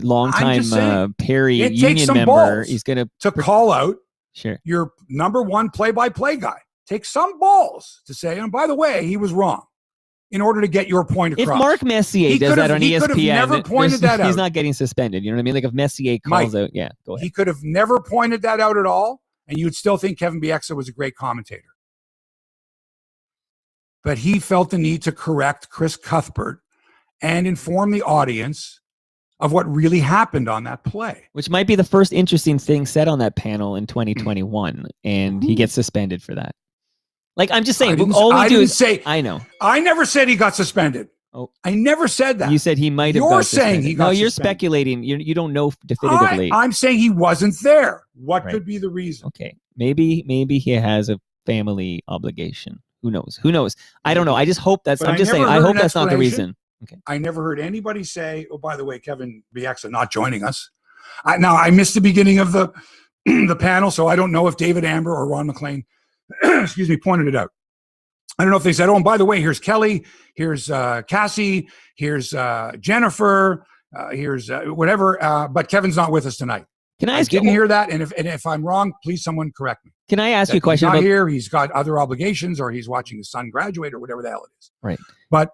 Speaker 2: longtime Perry union member, he's going
Speaker 1: to call out
Speaker 2: sure
Speaker 1: your number one play-by-play guy. Take some balls to say, and by the way, he was wrong, in order to get your point across.
Speaker 2: If Mark Messier does that on ESPN,
Speaker 1: he could have never pointed that out.
Speaker 2: He's not getting suspended. You know what I mean? Like if Messier calls out, yeah, go ahead.
Speaker 1: He could have never pointed that out at all, and you would still think Kevin Bieksa was a great commentator. But he felt the need to correct Chris Cuthbert and inform the audience of what really happened on that play.
Speaker 2: Which might be the first interesting thing said on that panel in 2021, and he gets suspended for that. Like, I'm just saying, I know.
Speaker 1: I never said he got suspended.
Speaker 2: Oh,
Speaker 1: I never said that.
Speaker 2: You said he might have got suspended. You're saying he got suspended. No, you're speculating. You don't know definitively.
Speaker 1: I'm saying he wasn't there. What could be the reason?
Speaker 2: Okay. Maybe he has a family obligation. Who knows? I don't know. I just hope that's, I'm just saying, I hope that's not the reason. Okay.
Speaker 1: I never heard anybody say, oh, by the way, Kevin Bieksa not joining us. Now, I missed the beginning of the the panel, so I don't know if David Amber or Ron McLean, excuse me, pointed it out. I don't know if they said, oh, and by the way, here's Kelly, here's Cassie, here's Jennifer, here's whatever, but Kevin's not with us tonight.
Speaker 2: Can I
Speaker 1: I
Speaker 2: ask
Speaker 1: didn't
Speaker 2: you,
Speaker 1: hear that, and if I'm wrong, please someone correct me.
Speaker 2: Can I ask you a question
Speaker 1: He's not
Speaker 2: about
Speaker 1: here, he's got other obligations, or he's watching his son graduate, or whatever the hell it is.
Speaker 2: Right.
Speaker 1: But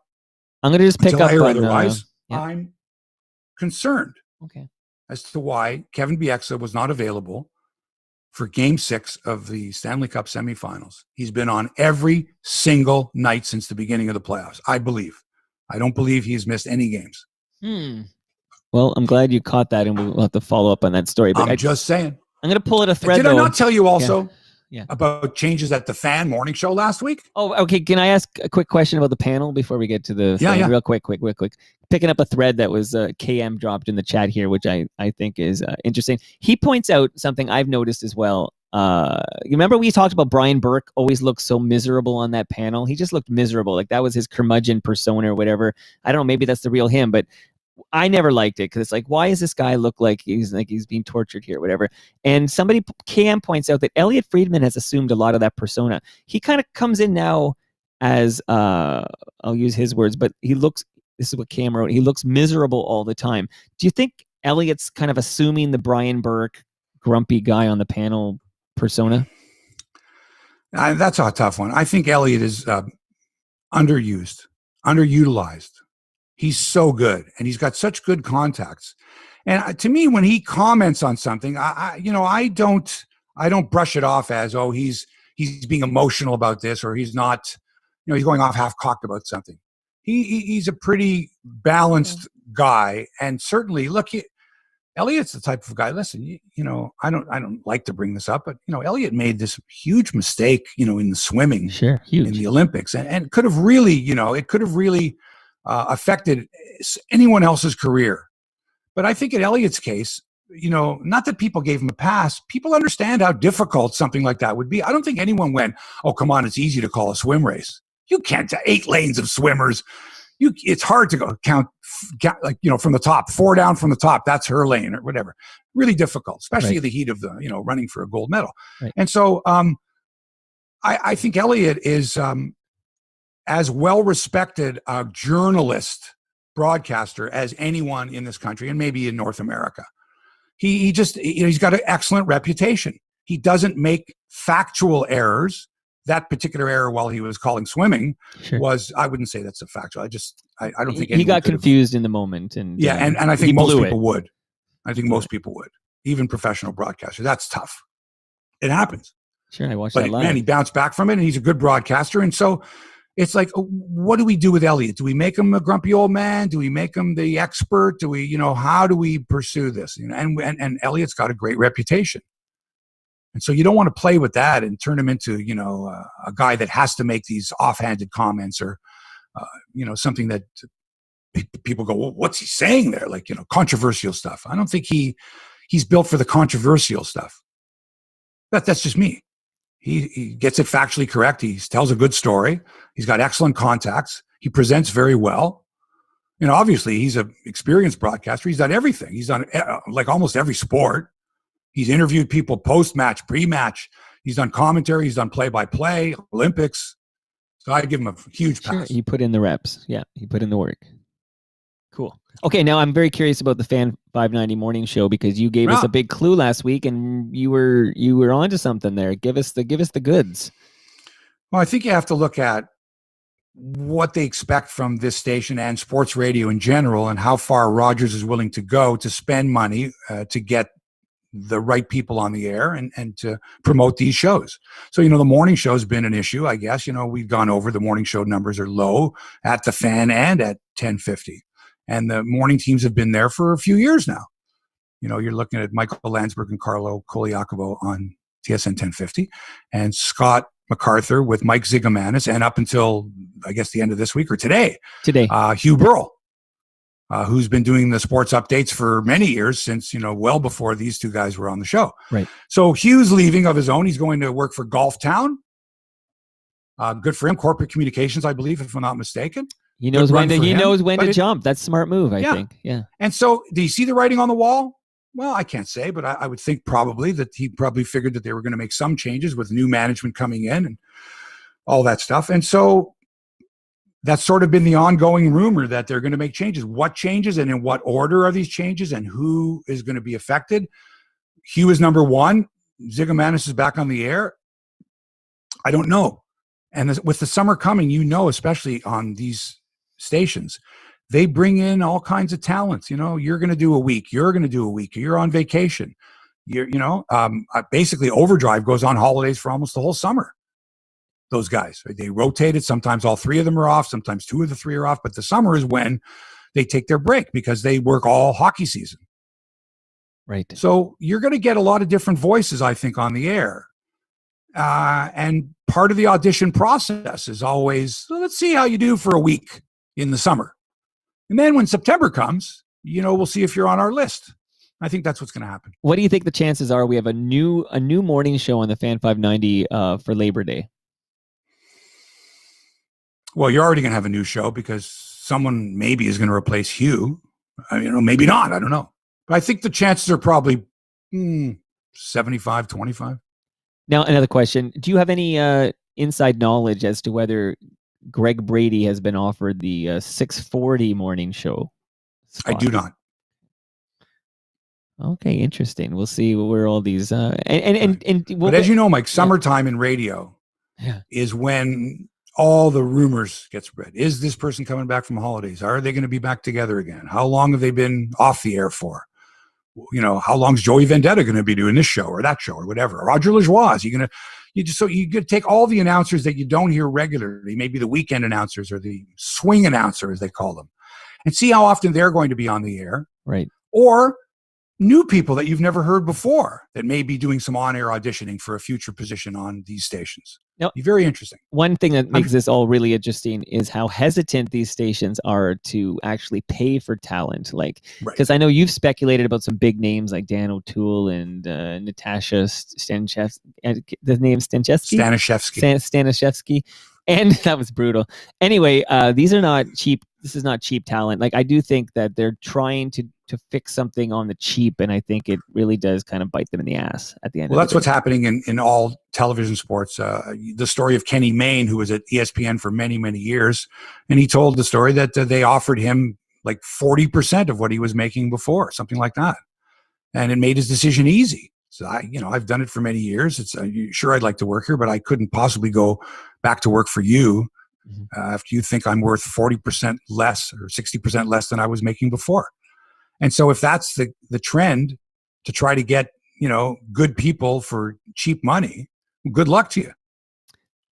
Speaker 2: I'm going to just pick
Speaker 1: until
Speaker 2: up
Speaker 1: I hear
Speaker 2: on
Speaker 1: otherwise,
Speaker 2: yeah.
Speaker 1: I'm concerned
Speaker 2: Okay.
Speaker 1: as to why Kevin Bieksa was not available for Game 6 of the Stanley Cup semifinals. He's been on every single night since the beginning of the playoffs, I believe. I don't believe he's missed any games.
Speaker 2: Well, I'm glad you caught that, and we'll have to follow up on that story. But
Speaker 1: I'm just saying.
Speaker 2: I'm going to pull it a thread.
Speaker 1: Did I not tell you also
Speaker 2: Yeah.
Speaker 1: about changes at the Fan morning show last week?
Speaker 2: Oh, okay. Can I ask a quick question about the panel before we get to the
Speaker 1: Yeah.
Speaker 2: real quick. Picking up a thread that was KM dropped in the chat here, which I think is interesting. He points out something I've noticed as well. You remember we talked about Brian Burke always looked so miserable on that panel? He just looked miserable. Like that was his curmudgeon persona or whatever. I don't know. Maybe that's the real him, but I never liked it because it's like, why does this guy look like he's being tortured here, whatever? And somebody, KM, points out that Elliotte Friedman has assumed a lot of that persona. He kind of comes in now as, I'll use his words, but he looks, this is what KM wrote, he looks miserable all the time. Do you think Elliott's kind of assuming the Brian Burke grumpy guy on the panel persona?
Speaker 1: That's a tough one. I think Elliotte is underutilized. He's so good, and he's got such good contacts. And to me, when he comments on something, I don't brush it off as, oh, he's being emotional about this, or he's not, he's going off half cocked about something. He's a pretty balanced guy, and certainly, look, Elliott's the type of guy. Listen, I don't like to bring this up, but Elliotte made this huge mistake, in the swimming,
Speaker 2: sure, huge,
Speaker 1: in the Olympics, and could have really, it could have really affected anyone else's career. But I think in Elliott's case, not that people gave him a pass. People understand how difficult something like that would be. I don't think anyone went, oh, come on, it's easy to call a swim race. You can't, 8 lanes of swimmers. It's hard to go count like, from the top, 4 down from the top. That's her lane or whatever. Really difficult, especially in the heat of the, running for a gold medal. Right. And so I think Elliotte is as well-respected a journalist, broadcaster as anyone in this country, and maybe in North America. He just, he's got an excellent reputation. He doesn't make factual errors. That particular error while he was calling swimming was, I wouldn't say that's a factual. I don't think
Speaker 2: he got confused in the moment. And
Speaker 1: and I think most people would. I think most people would, even professional broadcasters. That's tough. It happens.
Speaker 2: Sure, I watched that live.
Speaker 1: Man, he bounced back from it, and he's a good broadcaster. And so it's like, what do we do with Elliotte? Do we make him a grumpy old man? Do we make him the expert? Do we, how do we pursue this? And Elliottte's got a great reputation. And so you don't want to play with that and turn him into, a guy that has to make these offhanded comments or, something that people go, well, what's he saying there? Like, controversial stuff. I don't think he's built for the controversial stuff. That's just me. He gets it factually correct. He tells a good story. He's got excellent contacts. He presents very well. Obviously he's an experienced broadcaster. He's done everything. He's done like almost every sport. He's interviewed people post-match, pre-match. He's done commentary. He's done play-by-play, Olympics. So I give him a huge pass.
Speaker 2: Sure, he put in the reps. Yeah, he put in the work. Cool. Okay, now I'm very curious about the Fan 590 morning show because you gave us a big clue last week, and you were onto something there. Give us the goods.
Speaker 1: Well, I think you have to look at what they expect from this station and sports radio in general, and how far Rogers is willing to go to spend money to get the right people on the air and to promote these shows. So, the morning show has been an issue, I guess. We've gone over the morning show numbers are low at the Fan and at 1050. And the morning teams have been there for a few years now. You're looking at Michael Landsberg and Carlo Koliakovo on TSN 1050 and Scott MacArthur with Mike Zigomanis, and up until, I guess, the end of this week or today, Hugh Burrell, who's been doing the sports updates for many years since, well before these two guys were on the show.
Speaker 2: Right.
Speaker 1: So Hugh's leaving of his own. He's going to work for Golf Town. Good for him. Corporate communications, I believe, if I'm not mistaken.
Speaker 2: He knows when to jump. That's a smart move, I think. Yeah.
Speaker 1: And so do you see the writing on the wall? Well, I can't say, but I would think probably that he probably figured that they were going to make some changes with new management coming in and all that stuff. And so that's sort of been the ongoing rumor that they're going to make changes. What changes and in what order are these changes and who is going to be affected? Hugh is number one. Zigomanis is back on the air. I don't know. And with the summer coming, especially on these stations, they bring in all kinds of talents. You're going to do a week. You're going to do a week. You're on vacation. Basically, Overdrive goes on holidays for almost the whole summer. Those guys, right? They rotate it. Sometimes all three of them are off. Sometimes two of the three are off. But the summer is when they take their break because they work all hockey season.
Speaker 2: Right.
Speaker 1: So you're going to get a lot of different voices, I think, on the air. And part of the audition process is always, let's see how you do for a week in the summer. And then when September comes, we'll see if you're on our list. I think that's what's going to happen.
Speaker 2: What do you think the chances are we have a new morning show on the Fan 590 for Labor Day?
Speaker 1: Well, you're already going to have a new show because someone maybe is going to replace Hugh. Maybe not. I don't know. But I think the chances are probably 75-25.
Speaker 2: Now, another question. Do you have any inside knowledge as to whether Greg Brady has been offered the 640 morning show spot?
Speaker 1: I do not.
Speaker 2: Okay, interesting. We'll see where all these... But
Speaker 1: as you know, Mike, summertime in radio is when all the rumors get spread. Is this person coming back from holidays? Are they going to be back together again? How long have they been off the air for? How long's Joey Vendetta going to be doing this show or that show or whatever? Roger Lajoie, is he going to? You could take all the announcers that you don't hear regularly, maybe the weekend announcers or the swing announcer, as they call them, and see how often they're going to be on the air.
Speaker 2: Right.
Speaker 1: Or new people that you've never heard before that may be doing some on-air auditioning for a future position on these stations.
Speaker 2: Now,
Speaker 1: be very interesting.
Speaker 2: One thing that makes this all really interesting is how hesitant these stations are to actually pay for talent. Because I know you've speculated about some big names like Dan O'Toole and Natasha Stanishevsky. The name Stanishevsky. And that was brutal. Anyway, these are not cheap. This is not cheap talent. I do think that they're trying to fix something on the cheap, and I think it really does kind of bite them in the ass at the end.
Speaker 1: Well, that's what's happening in all television sports. The story of Kenny Mayne, who was at ESPN for many, many years, and he told the story that they offered him 40% of what he was making before, something like that, and it made his decision easy. So I've done it for many years. It's sure I'd like to work here, but I couldn't possibly go back to work for you after you think I'm worth 40% less or 60% less than I was making before. And so if that's the trend to try to get, good people for cheap money, good luck to you.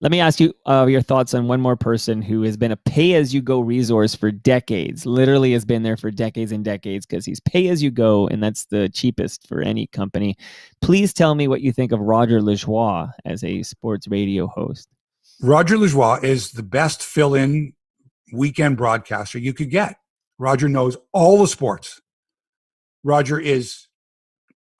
Speaker 2: Let me ask you your thoughts on one more person who has been a pay-as-you-go resource for decades, literally has been there for decades and decades because he's pay-as-you-go, and that's the cheapest for any company. Please tell me what you think of Roger Lajoie as a sports radio host. Roger
Speaker 1: Lajoie is the best fill-in weekend broadcaster you could get. Roger knows all the sports. Roger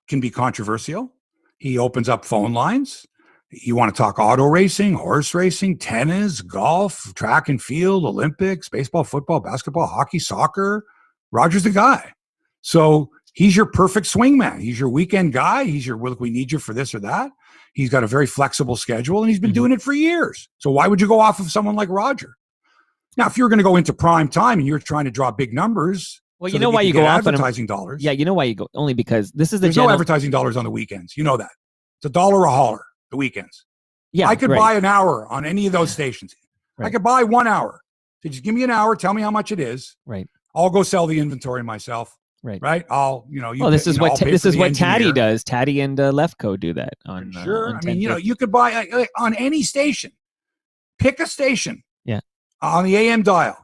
Speaker 1: can be controversial. He opens up phone lines. You want to talk auto racing, horse racing, tennis, golf, track and field, Olympics, baseball, football, basketball, hockey, soccer. Roger's the guy. So he's your perfect swingman. He's your weekend guy. He's your, look, we need you for this or that. He's got a very flexible schedule, and he's been doing it for years. So why would you go off of someone like Roger? Now, if you're going to go into prime time and you're trying to draw big numbers,
Speaker 2: well, you know why you go off
Speaker 1: advertising dollars.
Speaker 2: Yeah, you know why you go, only because this is
Speaker 1: there's no advertising dollars on the weekends. You know that. It's $1 a holler the weekends.
Speaker 2: Yeah,
Speaker 1: I could buy an hour on any of those stations.
Speaker 2: Right.
Speaker 1: I could buy 1 hour. So just give me an hour. Tell me how much it is.
Speaker 2: Right.
Speaker 1: I'll go sell the inventory myself.
Speaker 2: Right.
Speaker 1: Right.
Speaker 2: This is what Taddy does. Taddy and Lefko do that on.
Speaker 1: Sure.
Speaker 2: On
Speaker 1: I mean, you could buy on any station. Pick a station.
Speaker 2: Yeah.
Speaker 1: On the AM dial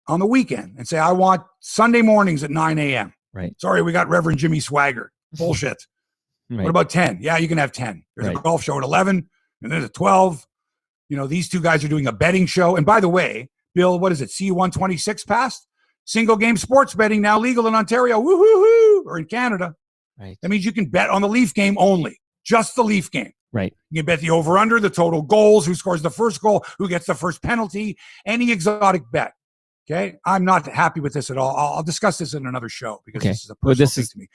Speaker 1: on the weekend and say, I want Sunday mornings at 9 a.m.
Speaker 2: Right.
Speaker 1: Sorry, we got Reverend Jimmy Swagger. Bullshit.
Speaker 2: Right.
Speaker 1: What about 10? Yeah, you can have 10. There's a golf show at 11, and there's a 12. These two guys are doing a betting show. And by the way, Bill, what is it? C126 passed? Single game sports betting now legal in Ontario. Woo-hoo-hoo! Or in Canada.
Speaker 2: Right.
Speaker 1: That means you can bet on the Leaf game only. Just the Leaf game.
Speaker 2: Right.
Speaker 1: You can bet the over-under, the total goals, who scores the first goal, who gets the first penalty, any exotic bet. Okay? I'm not happy with this at all. I'll discuss this in another show because this is a personal thing to me.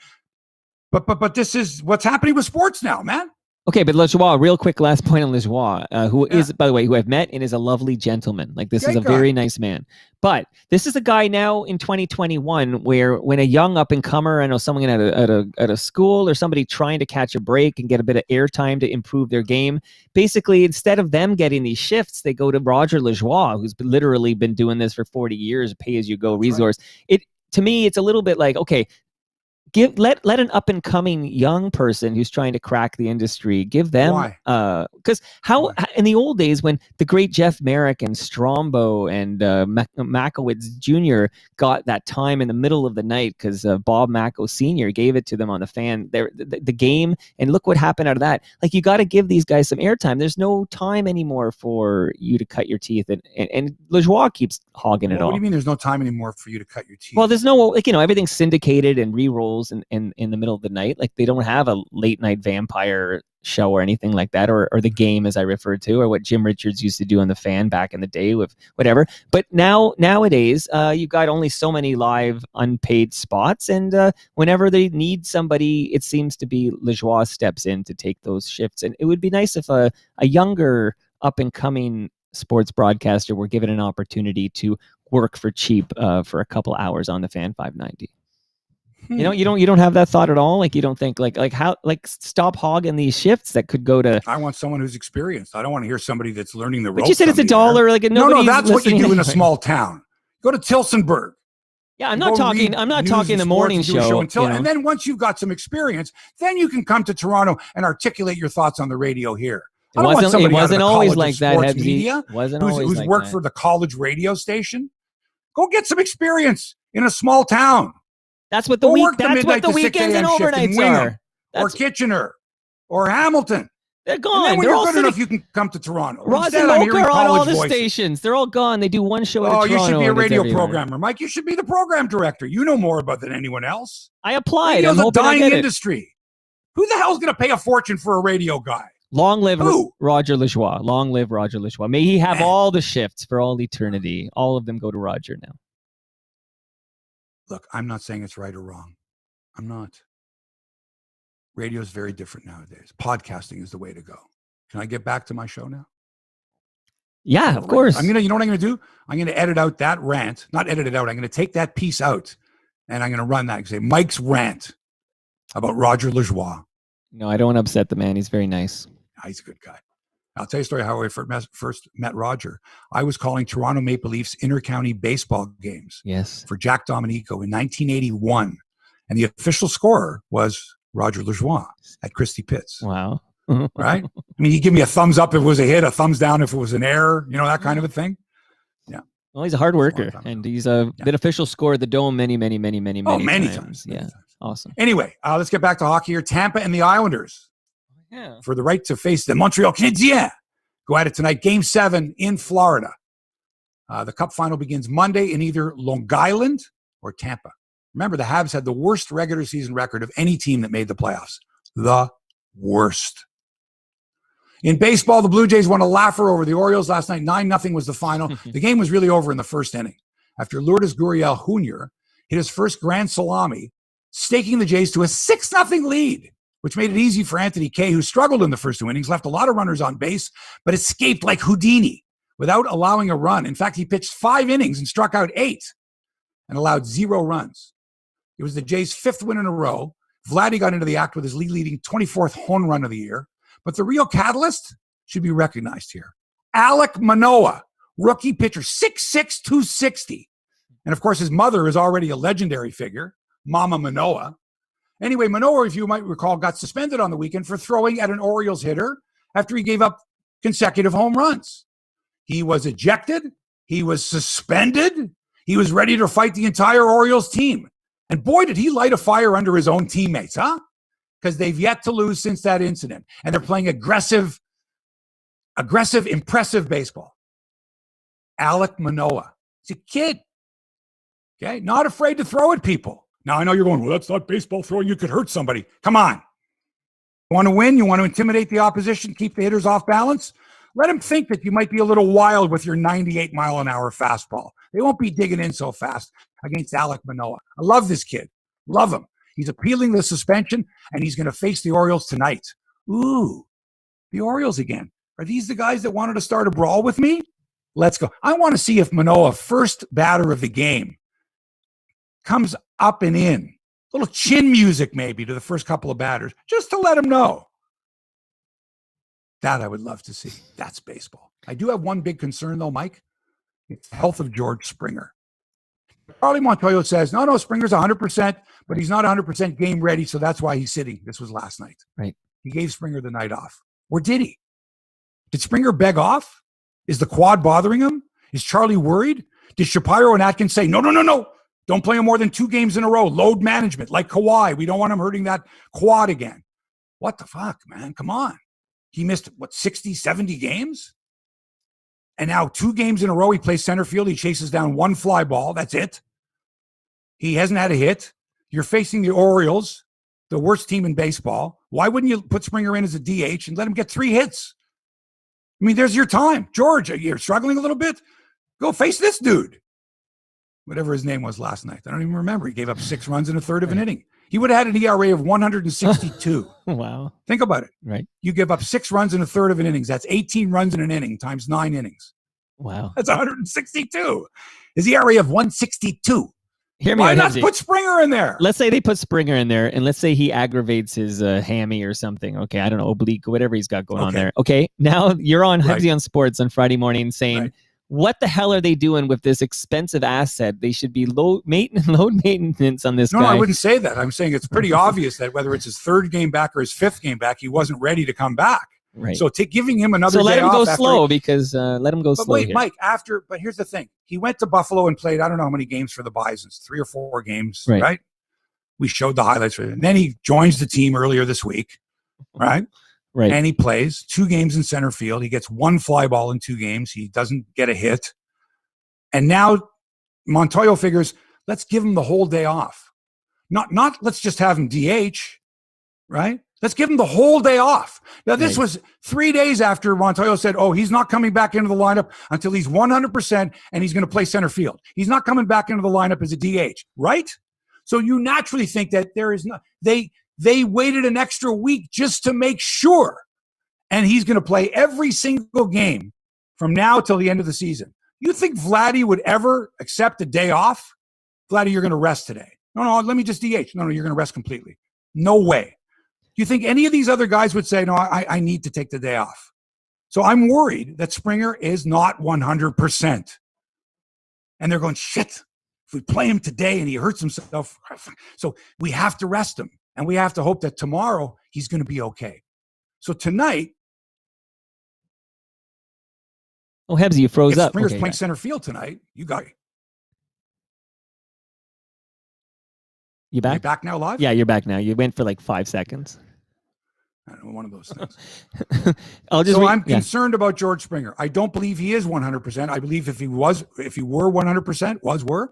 Speaker 1: But this is what's happening with sports now, man.
Speaker 2: Okay, but Lajoie, real quick, last point on Lajoie, who is, by the way, who I've met and is a lovely gentleman. Like, this is a very nice man. But this is a guy now in 2021 where when a young up-and-comer, I know someone at a school or somebody trying to catch a break and get a bit of airtime to improve their game, basically, instead of them getting these shifts, they go to Roger Lajoie, who's literally been doing this for 40 years, pay-as-you-go resource. Right. To me, it's a little bit like, okay, let an up and coming young person who's trying to crack the industry, give them because in the old days when the great Jeff Merrick and Strombo and Makowitz Jr. got that time in the middle of the night because Bob Macko Sr. gave it to them on the fan, the game, and look what happened out of that. Like, you got to give these guys some airtime. There's no time anymore for you to cut your teeth, and Lajoie keeps hogging it all.
Speaker 1: What do you mean there's no time anymore for you to cut your teeth?
Speaker 2: Well, there's no, like, everything's syndicated and re-rolls in the middle of the night. Like, they don't have a late night vampire show or anything like that, or the game, as I referred to, or what Jim Richards used to do on the fan back in the day with whatever. But nowadays, you've got only so many live unpaid spots, and whenever they need somebody, it seems to be Lajoie steps in to take those shifts. And it would be nice if a younger up and coming sports broadcaster were given an opportunity to work for cheap for a couple hours on the Fan 590. You don't have that thought at all. Like, you don't think like how, like, stop hogging these shifts that could go to.
Speaker 1: I want someone who's experienced. I don't want to hear somebody that's learning the ropes.
Speaker 2: But you said it's $1. Like,
Speaker 1: no, that's what you do in a small town. Go to Tilsonburg.
Speaker 2: Yeah, I'm not talking the morning show.
Speaker 1: And then once you've got some experience, then you can come to Toronto and articulate your thoughts on the radio here.
Speaker 2: It wasn't always like that, Hebsy.
Speaker 1: Who's worked for the college radio station. Go get some experience in a small town.
Speaker 2: That's what the weekends and overnights are.
Speaker 1: Or Kitchener, or Hamilton.
Speaker 2: They're gone.
Speaker 1: And then when you're good enough, you can come to Toronto.
Speaker 2: Roz and Mocha are on all the stations. They're all gone. They do one show at a Toronto.
Speaker 1: Oh, you should be a radio programmer, Mike. You should be the program director. You know more about than anyone else.
Speaker 2: I applied.
Speaker 1: Radio's a dying industry. Who the hell's going to pay a fortune for a radio guy?
Speaker 2: Long live Roger Lajoie. Long live Roger Lajoie. May he have all the shifts for all eternity. All of them go to Roger now.
Speaker 1: Look, I'm not saying it's right or wrong. I'm not. Radio is very different nowadays. Podcasting is the way to go. Can I get back to my show now?
Speaker 2: Yeah, of course.
Speaker 1: You know what I'm going to do? I'm going to edit out that rant. Not edit it out. I'm going to take that piece out, and I'm going to run that and say Mike's rant about Roger Lajoie.
Speaker 2: No, I don't want to upset the man. He's very nice.
Speaker 1: He's a good guy. I'll tell you a story how I first met Roger. I was calling Toronto Maple Leafs inter-county baseball games for Jack Dominico in 1981. And the official scorer was Roger Lajoie at Christie Pitts.
Speaker 2: Wow.
Speaker 1: Right? I mean, he'd give me a thumbs up if it was a hit, a thumbs down if it was an error, that kind of a thing. Yeah.
Speaker 2: Well, he's a hard worker, and he's been official scorer at the Dome many times. Yeah. Awesome.
Speaker 1: Anyway, let's get back to hockey here. Tampa and the Islanders. For the right to face the Montreal Canadiens. Go at it tonight. Game 7 in Florida. The Cup final begins Monday in either Long Island or Tampa. Remember, the Habs had the worst regular season record of any team that made the playoffs. The worst. In baseball, the Blue Jays won a laugher over the Orioles last night. 9-0 was the final. The game was really over in the first inning after Lourdes Gurriel Jr. hit his first grand salami, staking the Jays to a 6-0 lead, which made it easy for Anthony Kay, who struggled in the first 2 innings, left a lot of runners on base, but escaped like Houdini without allowing a run. In fact, he pitched 5 innings and struck out 8 and allowed 0 runs. It was the Jays' 5th win in a row. Vladdy got into the act with his league-leading 24th home run of the year. But the real catalyst should be recognized here. Alek Manoah, rookie pitcher, 6'6", 260. And, of course, his mother is already a legendary figure, Mama Manoah. Anyway, Manoah, if you might recall, got suspended on the weekend for throwing at an Orioles hitter after he gave up consecutive home runs. He was ejected. He was suspended. He was ready to fight the entire Orioles team. And boy, did he light a fire under his own teammates, huh? Because they've yet to lose since that incident. And they're playing aggressive, impressive baseball. Alek Manoah. He's a kid. Okay? Not afraid to throw at people. Now, I know you're going, well, that's not baseball throwing. You could hurt somebody. Come on. You want to win? You want to intimidate the opposition, keep the hitters off balance? Let them think that you might be a little wild with your 98-mile-an-hour fastball. They won't be digging in so fast against Alek Manoah. I love this kid. Love him. He's appealing the suspension, and he's going to face the Orioles tonight. Ooh, the Orioles again. Are these the guys that wanted to start a brawl with me? Let's go. I want to see if Manoah, first batter of the game, comes up and in. A little chin music maybe to the first couple of batters, just to let him know. That I would love to see. That's baseball. I do have one big concern, though, Mike. It's the health of George Springer. Charlie Montoyo says, no, Springer's 100%, but he's not 100% game ready, so that's why he's sitting. This was last night.
Speaker 2: Right.
Speaker 1: He gave Springer the night off. Or did he? Did Springer beg off? Is the quad bothering him? Is Charlie worried? Did Shapiro and Atkins say, no, don't play him more than 2 games in a row. Load management, like Kawhi. We don't want him hurting that quad again. What the fuck, man? Come on. He missed, 60, 70 games? And now 2 games in a row, he plays center field. He chases down 1 fly ball. That's it. He hasn't had a hit. You're facing the Orioles, the worst team in baseball. Why wouldn't you put Springer in as a DH and let him get 3 hits? I mean, there's your time. George, you're struggling a little bit? Go face this dude. Whatever his name was last night. I don't even remember. He gave up 6 runs in a third of an inning. He would have had an ERA of 162.
Speaker 2: Wow.
Speaker 1: Think about it.
Speaker 2: Right.
Speaker 1: You give up 6 runs in a third of an innings. That's 18 runs in an inning times 9 innings.
Speaker 2: Wow.
Speaker 1: That's 162. His ERA of 162.
Speaker 2: Hear me
Speaker 1: Why
Speaker 2: out,
Speaker 1: not
Speaker 2: Hebsy.
Speaker 1: put Springer in there?
Speaker 2: Let's say they put Springer in there, and let's say he aggravates his hammy or something. Okay, I don't know, oblique, whatever he's got going on there. Okay, now you're on HEBSY on Sports on Friday morning saying, what the hell are they doing with this expensive asset? They should be low maintenance on this guy.
Speaker 1: No, I wouldn't say that. I'm saying it's pretty obvious that whether it's his 3rd game back or his 5th game back, he wasn't ready to come back.
Speaker 2: Right.
Speaker 1: So giving him another
Speaker 2: so let
Speaker 1: day
Speaker 2: him go
Speaker 1: off
Speaker 2: slow because let him go
Speaker 1: but
Speaker 2: slow.
Speaker 1: wait,
Speaker 2: here.
Speaker 1: Mike, but here's the thing. He went to Buffalo and played, I don't know how many games for the Bisons, 3 or 4 games, right? We showed the highlights for it. And then he joins the team earlier this week, right?
Speaker 2: Right.
Speaker 1: And he plays 2 games in center field. He gets 1 fly ball in 2 games. He doesn't get a hit. And now Montoyo figures, let's give him the whole day off. Not let's just have him DH, right? Let's give him the whole day off. Now, this was 3 days after Montoyo said, he's not coming back into the lineup until he's 100% and he's going to play center field. He's not coming back into the lineup as a DH, right? So you naturally think that there is not, they waited an extra week just to make sure. And he's going to play every single game from now till the end of the season. You think Vladdy would ever accept a day off? Vladdy, you're going to rest today. No, let me just DH. No, you're going to rest completely. No way. Do you think any of these other guys would say, no, I need to take the day off? So I'm worried that Springer is not 100%. And they're going, shit, if we play him today and he hurts himself, so we have to rest him. And we have to hope that tomorrow he's going to be okay. So tonight,
Speaker 2: Hebsy, you froze up.
Speaker 1: Springer's playing center field tonight. You got it.
Speaker 2: You back?
Speaker 1: You back now live?
Speaker 2: Yeah, you're back now. You went for like 5 seconds.
Speaker 1: I don't know, one of those things. I'm concerned about George Springer. I don't believe he is 100%. I believe if he were 100%,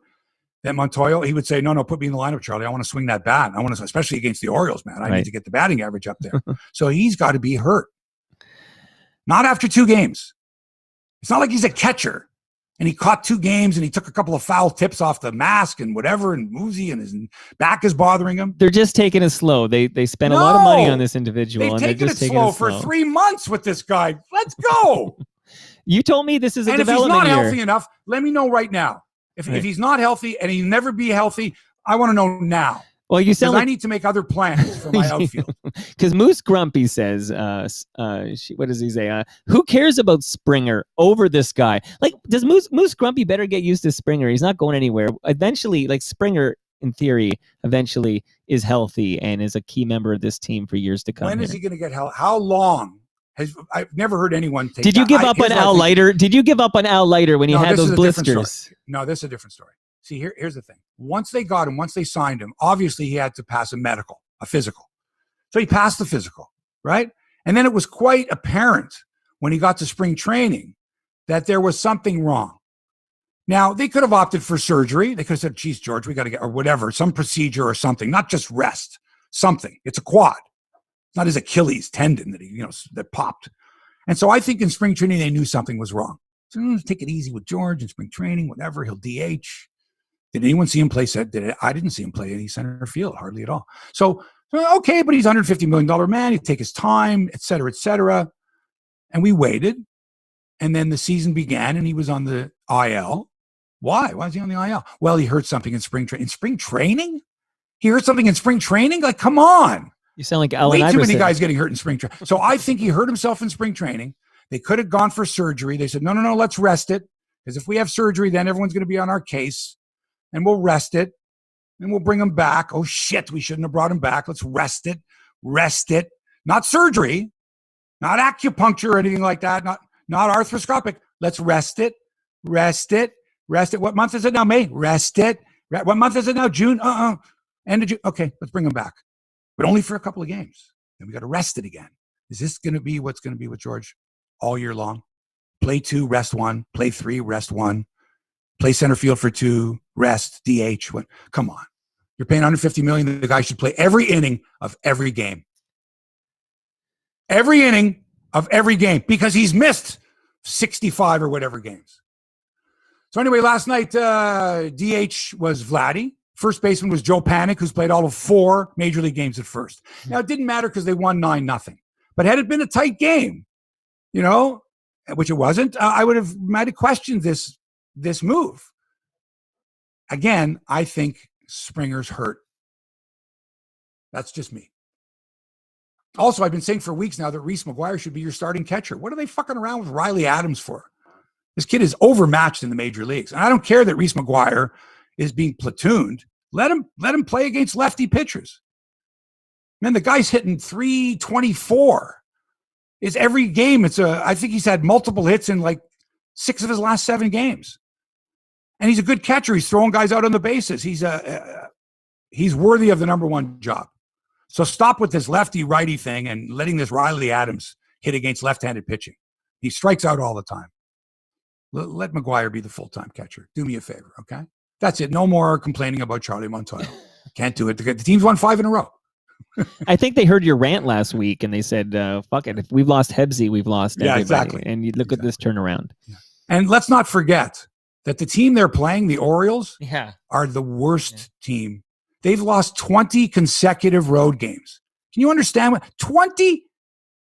Speaker 1: then Montoyo, he would say, no, put me in the lineup, Charlie. I want to swing that bat. I want to, especially against the Orioles, man. I need to get the batting average up there. So he's got to be hurt. Not after 2 games. It's not like he's a catcher and he caught 2 games and he took a couple of foul tips off the mask and whatever, and woozy, and his back is bothering him.
Speaker 2: They're just taking it slow. They spent a lot of money on this individual.
Speaker 1: They've taken it slow for 3 months with this guy. Let's go.
Speaker 2: You told me this is a development
Speaker 1: And if he's not
Speaker 2: year.
Speaker 1: healthy enough, let me know right now. If he's not healthy and he'll never be healthy, I want to know now.
Speaker 2: Well, you sound like
Speaker 1: I need to make other plans for my outfield.
Speaker 2: Because Moose Grumpy says, what does he say? Who cares about Springer over this guy? Like, does Moose Grumpy better get used to Springer? He's not going anywhere. Eventually, like Springer, in theory, eventually is healthy and is a key member of this team for years to come.
Speaker 1: When is he going to get healthy? How long? I've never heard anyone take.
Speaker 2: Did you give up on Al Leiter? Did you give up on Al Leiter when he had those blisters?
Speaker 1: No, this is a different story. See, here's the thing. Once they got him, once they signed him, obviously he had to pass a physical. So he passed the physical, right? And then it was quite apparent when he got to spring training that there was something wrong. Now, they could have opted for surgery. They could have said, geez, George, we got to get, or whatever, some procedure or something, not just rest, something. It's a quad. It's not his Achilles tendon that popped. And so I think in spring training, they knew something was wrong. So take it easy with George in spring training, whatever, he'll DH. Did anyone see him play? I didn't see him play any center field, hardly at all. So okay, but he's $150 million man. He'd take his time, et cetera, et cetera. And we waited. And then the season began and he was on the IL. Why? Why is he on the IL? Well, he hurt something in spring training. In spring training? He hurt something in spring training? Like, come on.
Speaker 2: You sound like Allen
Speaker 1: Way too
Speaker 2: Iverson.
Speaker 1: many guys getting hurt in spring training. So I think he hurt himself in spring training. They could have gone for surgery. They said, no, let's rest it. Because if we have surgery, then everyone's going to be on our case. And we'll rest it. And we'll bring him back. Oh, shit, we shouldn't have brought him back. Let's rest it. Rest it. Not surgery. Not acupuncture or anything like that. Not arthroscopic. Let's rest it. Rest it. Rest it. What month is it now? May? Rest it. What month is it now? June? End of June. Okay, let's bring him back. But only for a couple of games. Then we got to rest it again. Is this going to be what's going to be with George all year long? Play 2, rest 1. Play 3, rest 1. Play center field for 2, rest, DH. Come on. You're paying $150 million. The guy should play every inning of every game. Every inning of every game because he's missed 65 or whatever games. So anyway, last night, DH was Vladdy. First baseman was Joe Panik, who's played all of 4 Major League games at first. Now, it didn't matter because they won 9-0. But had it been a tight game, which it wasn't, I would have might have questioned this move. Again, I think Springer's hurt. That's just me. Also, I've been saying for weeks now that Reese McGuire should be your starting catcher. What are they fucking around with Riley Adams for? This kid is overmatched in the major leagues. And I don't care that Reese McGuire is being platooned. Let him play against lefty pitchers. Man, the guy's hitting 324. Is every game. I think he's had multiple hits in like 6 of his last 7 games. And he's a good catcher. He's throwing guys out on the bases. He's worthy of the number 1 job. So stop with this lefty-righty thing and letting this Riley Adams hit against left-handed pitching. He strikes out all the time. Let McGuire be the full-time catcher. Do me a favor, okay? That's it. No more complaining about Charlie Montoyo. Can't do it. The team's won 5 in a row.
Speaker 2: I think they heard your rant last week and they said, fuck it. If we've lost HEBSY, we've lost everybody.
Speaker 1: Exactly.
Speaker 2: And you look at this turnaround.
Speaker 1: Yeah. And let's not forget that the team they're playing, the Orioles, are the worst team. They've lost 20 consecutive road games. Can you understand what? 20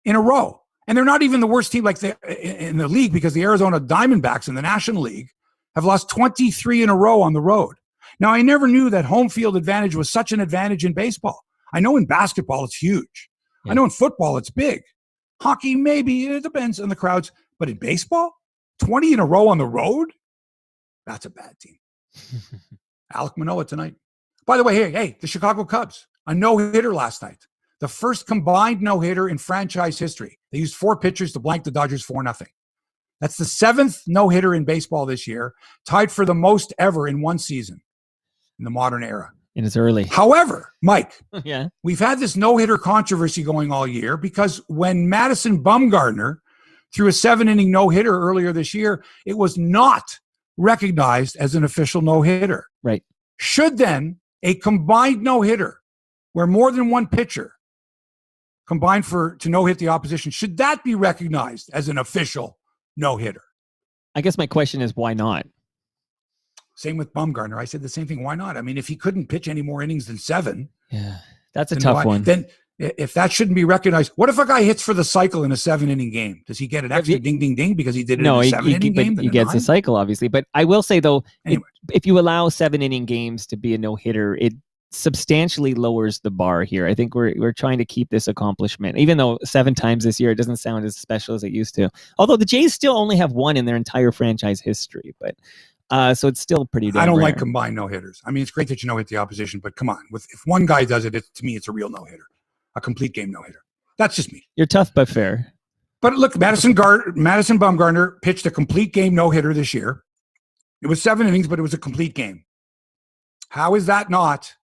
Speaker 1: in a row. And they're not even the worst team in the league because the Arizona Diamondbacks in the National League have lost 23 in a row on the road. Now, I never knew that home field advantage was such an advantage in baseball. I know in basketball it's huge. Yeah. I know in football it's big. Hockey, maybe. It depends on the crowds. But in baseball, 20 in a row on the road? That's a bad team. Alek Manoah tonight. By the way, hey, the Chicago Cubs, a no-hitter last night. The first combined no-hitter in franchise history. They used 4 pitchers to blank the Dodgers 4-0. That's the 7th no-hitter in baseball this year, tied for the most ever in one season in the modern era.
Speaker 2: And it's early.
Speaker 1: However, Mike,
Speaker 2: yeah,
Speaker 1: we've had this no-hitter controversy going all year because when Madison Bumgarner threw a 7-inning no-hitter earlier this year, it was not recognized as an official no-hitter.
Speaker 2: Right.
Speaker 1: Should then a combined no-hitter where more than one pitcher combined to no-hit the opposition, should that be recognized as an official no-hitter?
Speaker 2: I guess my question is, why not?
Speaker 1: Same with Bumgarner. I said the same thing. Why not? I mean, if he couldn't pitch any more innings than 7.
Speaker 2: Yeah, that's a tough one.
Speaker 1: Then if that shouldn't be recognized, what if a guy hits for the cycle in a 7-inning game? Does he get an extra ding, ding, ding because he did it in a 7-inning game?
Speaker 2: He gets a cycle, obviously. But I will say, though,
Speaker 1: anyway,
Speaker 2: if you allow 7-inning games to be a no-hitter, it substantially lowers the bar here. I think we're trying to keep this accomplishment, even though 7 times this year, it doesn't sound as special as it used to. Although the Jays still only have 1 in their entire franchise history, but so it's still pretty damn
Speaker 1: I don't
Speaker 2: rare.
Speaker 1: like combined no-hitters. I mean, it's great that you no-hit the opposition, but come on. If one guy does it, to me, it's a real no-hitter. A complete game no-hitter. That's just me.
Speaker 2: You're tough but fair.
Speaker 1: But look, Madison Bumgarner pitched a complete game no-hitter this year. It was 7 innings, but it was a complete game. How is that not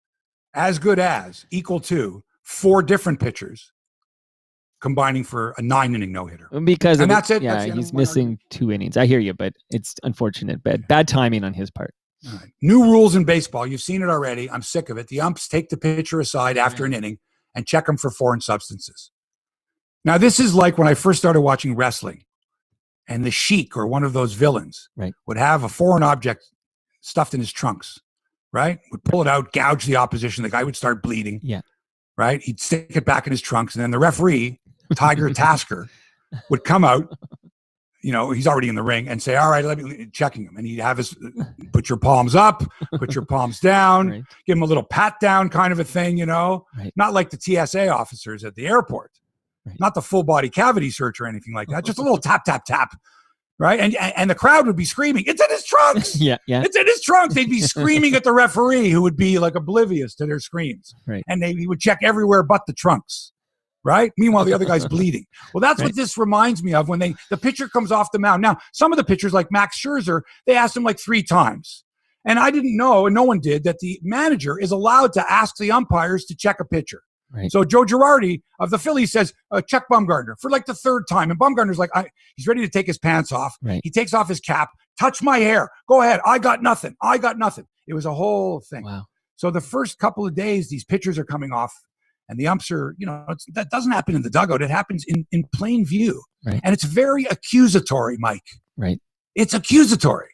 Speaker 1: as good as, equal to, 4 different pitchers combining for a 9-inning no-hitter?
Speaker 2: Because
Speaker 1: that's it.
Speaker 2: Yeah, he's missing 2 innings. I hear you, but it's unfortunate. Bad timing on his part.
Speaker 1: All right. New rules in baseball. You've seen it already. I'm sick of it. The umps take the pitcher aside after an inning and check them for foreign substances. Now, this is like when I first started watching wrestling, and the Sheik or one of those villains would have a foreign object stuffed in his trunks. right? Would pull it out, gouge the opposition. The guy would start bleeding.
Speaker 2: Yeah.
Speaker 1: Right? He'd stick it back in his trunks. And then the referee, Tiger Tasker, would come out, he's already in the ring, and say, all right, let me checking him. And he'd have his, put your palms up, put your palms down,
Speaker 2: Right.
Speaker 1: give him a little pat down kind of a thing,
Speaker 2: Right.
Speaker 1: not like the TSA officers at the airport,
Speaker 2: Right.
Speaker 1: not the full body cavity search or anything like that. Just a little tap, tap, tap. Right. And the crowd would be screaming, it's in his trunks.
Speaker 2: Yeah.
Speaker 1: It's in his trunks. They'd be screaming at the referee, who would be like oblivious to their screams.
Speaker 2: Right.
Speaker 1: And he would check everywhere but the trunks. Right. Meanwhile, the other guy's bleeding. Well, that's
Speaker 2: Right.
Speaker 1: what this reminds me of when the pitcher comes off the mound. Now, some of the pitchers like Max Scherzer, they asked him like 3 times. And I didn't know, and no one did, that the manager is allowed to ask the umpires to check a pitcher.
Speaker 2: Right.
Speaker 1: So Joe Girardi of the Phillies says, check Bumgarner for like the 3rd time. And Bumgarner's like, he's ready to take his pants off.
Speaker 2: Right.
Speaker 1: He takes off his cap, touch my hair. Go ahead. I got nothing. It was a whole thing.
Speaker 2: Wow.
Speaker 1: So the first couple of days, these pitchers are coming off, and the umps are, that doesn't happen in the dugout. It happens in plain view.
Speaker 2: Right.
Speaker 1: And it's very accusatory, Mike.
Speaker 2: Right.
Speaker 1: It's accusatory.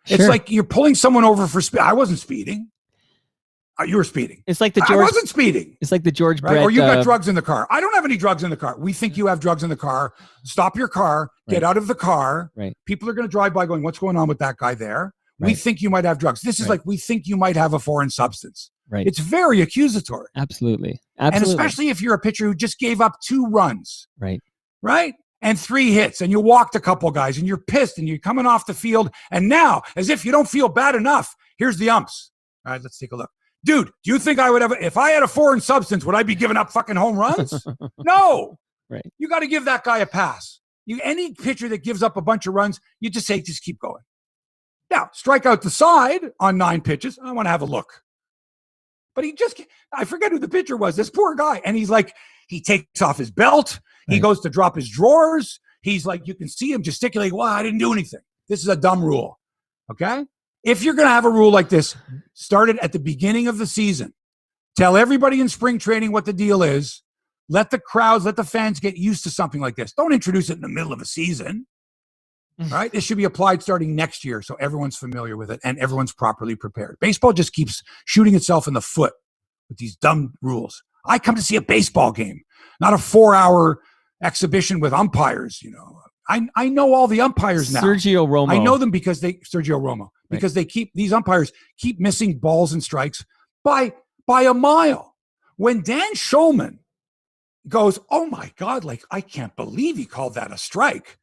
Speaker 2: Sure.
Speaker 1: It's like you're pulling someone over for speed. I wasn't speeding. You were speeding.
Speaker 2: It's like the
Speaker 1: I
Speaker 2: George.
Speaker 1: wasn't speeding.
Speaker 2: It's like the George
Speaker 1: Right?
Speaker 2: Brett.
Speaker 1: Or you got drugs in the car. I don't have any drugs in the car. We think you have drugs in the car. Stop your car. Get out of the car.
Speaker 2: Right.
Speaker 1: People are going to drive by going, what's going on with that guy there? We
Speaker 2: Right.
Speaker 1: think you might have drugs. This is like, we think you might have a foreign substance.
Speaker 2: Right.
Speaker 1: It's very accusatory.
Speaker 2: Absolutely.
Speaker 1: And especially if you're a pitcher who just gave up 2 runs.
Speaker 2: Right.
Speaker 1: Right? And 3 hits, and you walked a couple guys, and you're pissed, and you're coming off the field. And now, as if you don't feel bad enough, here's the umps. All right, let's take a look. Dude, do you think I would have, if I had a foreign substance, would I be giving up fucking home runs? No.
Speaker 2: Right.
Speaker 1: You got to give that guy a pass. Any pitcher that gives up a bunch of runs, you just say, just keep going. Now, strike out the side on 9 pitches. I want to have a look. But I forget who the pitcher was, this poor guy. And he's like, he takes off his belt. He goes to drop his drawers. He's like, you can see him gesticulate. Well, I didn't do anything. This is a dumb rule. Okay? If you're going to have a rule like this, start it at the beginning of the season. Tell everybody in spring training what the deal is. Let the crowds, let the fans get used to something like this. Don't introduce it in the middle of a season. All right? This should be applied starting next year so everyone's familiar with it and everyone's properly prepared. Baseball just keeps shooting itself in the foot with these dumb rules. I come to see a baseball game, not a 4-hour exhibition with umpires. I know all the umpires now.
Speaker 2: Sergio Romo.
Speaker 1: I know them because Sergio Romo, because these umpires keep missing balls and strikes by a mile. When Dan Shulman goes, oh my God, like, I can't believe he called that a strike.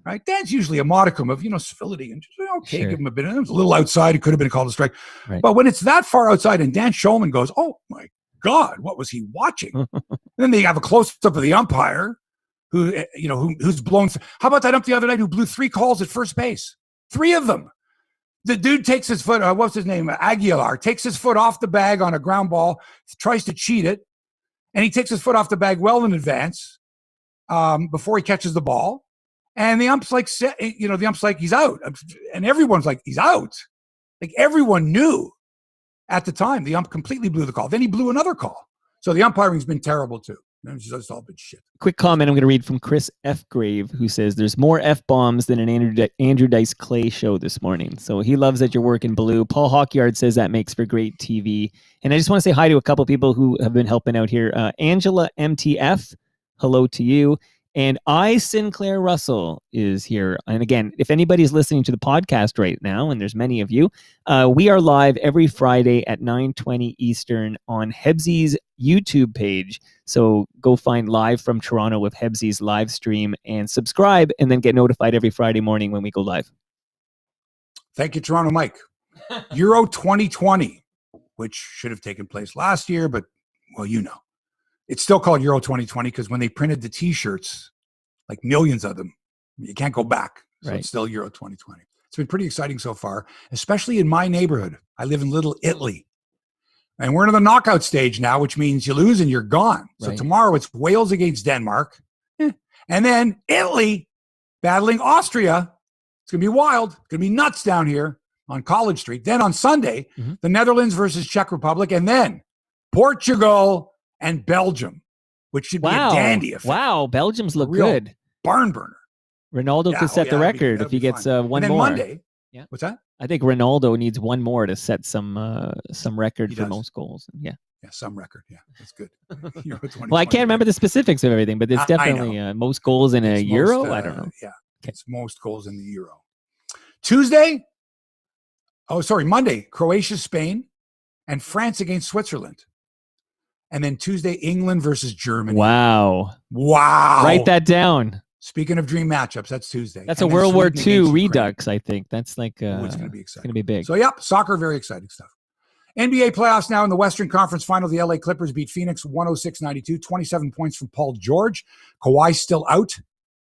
Speaker 1: Right? Dan's usually a modicum of, civility and just, okay,
Speaker 2: Sure.
Speaker 1: give him a bit. It was a little outside. It could have been called a strike.
Speaker 2: Right.
Speaker 1: But when it's that far outside and Dan Shulman goes, oh my God, what was he watching? And then they have a close-up of the umpire who's blown. How about that ump the other night who blew 3 calls at first base? 3 of them. The dude takes his foot, what's his name? Aguilar, takes his foot off the bag on a ground ball, tries to cheat it, and he takes his foot off the bag well in advance before he catches the ball. And the ump's like, he's out. And everyone's like, he's out. Like, everyone knew at the time. The ump completely blew the call. Then he blew another call. So the umpiring's been terrible too. It's just all been shit.
Speaker 2: Quick comment I'm going to read from Chris F. Grave, who says there's more F-bombs than an Andrew Dice Clay show this morning. So he loves that you're working blue. Paul Hawkyard says that makes for great TV. And I just want to say hi to a couple people who have been helping out here. Angela MTF, hello to you. And Sinclair Russell is here. And again, if anybody's listening to the podcast right now, and there's many of you, we are live every Friday at 9:20 Eastern on HEBSY's YouTube page. So go find Live from Toronto with HEBSY's live stream and subscribe, and then get notified every Friday morning when we go live.
Speaker 1: Thank you, Toronto Mike. Euro 2020, which should have taken place last year, but, well, it's still called Euro 2020 because when they printed the T-shirts, like millions of them, you can't go back. So
Speaker 2: Right.
Speaker 1: It's still Euro 2020. It's been pretty exciting so far, especially in my neighborhood. I live in Little Italy. And we're in the knockout stage now, which means you lose and you're gone. So
Speaker 2: Right.
Speaker 1: tomorrow it's Wales against Denmark. And then Italy battling Austria. It's going to be wild. It's going to be nuts down here on College Street. Then on Sunday, the Netherlands versus Czech Republic. And then Portugal and Belgium, which should be a dandy affair.
Speaker 2: Wow, Belgium's look
Speaker 1: Real
Speaker 2: good.
Speaker 1: barn burner.
Speaker 2: Ronaldo could set the record if he gets one
Speaker 1: and then
Speaker 2: more.
Speaker 1: Monday,
Speaker 2: Yeah.
Speaker 1: What's that?
Speaker 2: I think Ronaldo needs one more to set some record
Speaker 1: He
Speaker 2: for
Speaker 1: does.
Speaker 2: most goals. Yeah.
Speaker 1: Yeah, some record. Yeah, that's good. Euro
Speaker 2: Well, I can't remember the specifics of everything, but it's
Speaker 1: I
Speaker 2: definitely
Speaker 1: know.
Speaker 2: most goals in a
Speaker 1: It's
Speaker 2: Euro.
Speaker 1: most,
Speaker 2: I don't know.
Speaker 1: Yeah,
Speaker 2: Okay.
Speaker 1: it's most goals in the Euro. Tuesday. Oh, sorry, Monday. Croatia, Spain, and France against Switzerland. And then Tuesday, England versus Germany.
Speaker 2: Wow. Write that down.
Speaker 1: Speaking of dream matchups, that's Tuesday.
Speaker 2: That's
Speaker 1: and
Speaker 2: a World War
Speaker 1: Sweden
Speaker 2: II
Speaker 1: against
Speaker 2: redux, I think. That's like
Speaker 1: it's going to be exciting.
Speaker 2: It's going to be big.
Speaker 1: So, yep, soccer, very exciting stuff. NBA playoffs now in the Western Conference Final. The LA Clippers beat Phoenix 106-92, 27 points from Paul George. Kawhi's still out,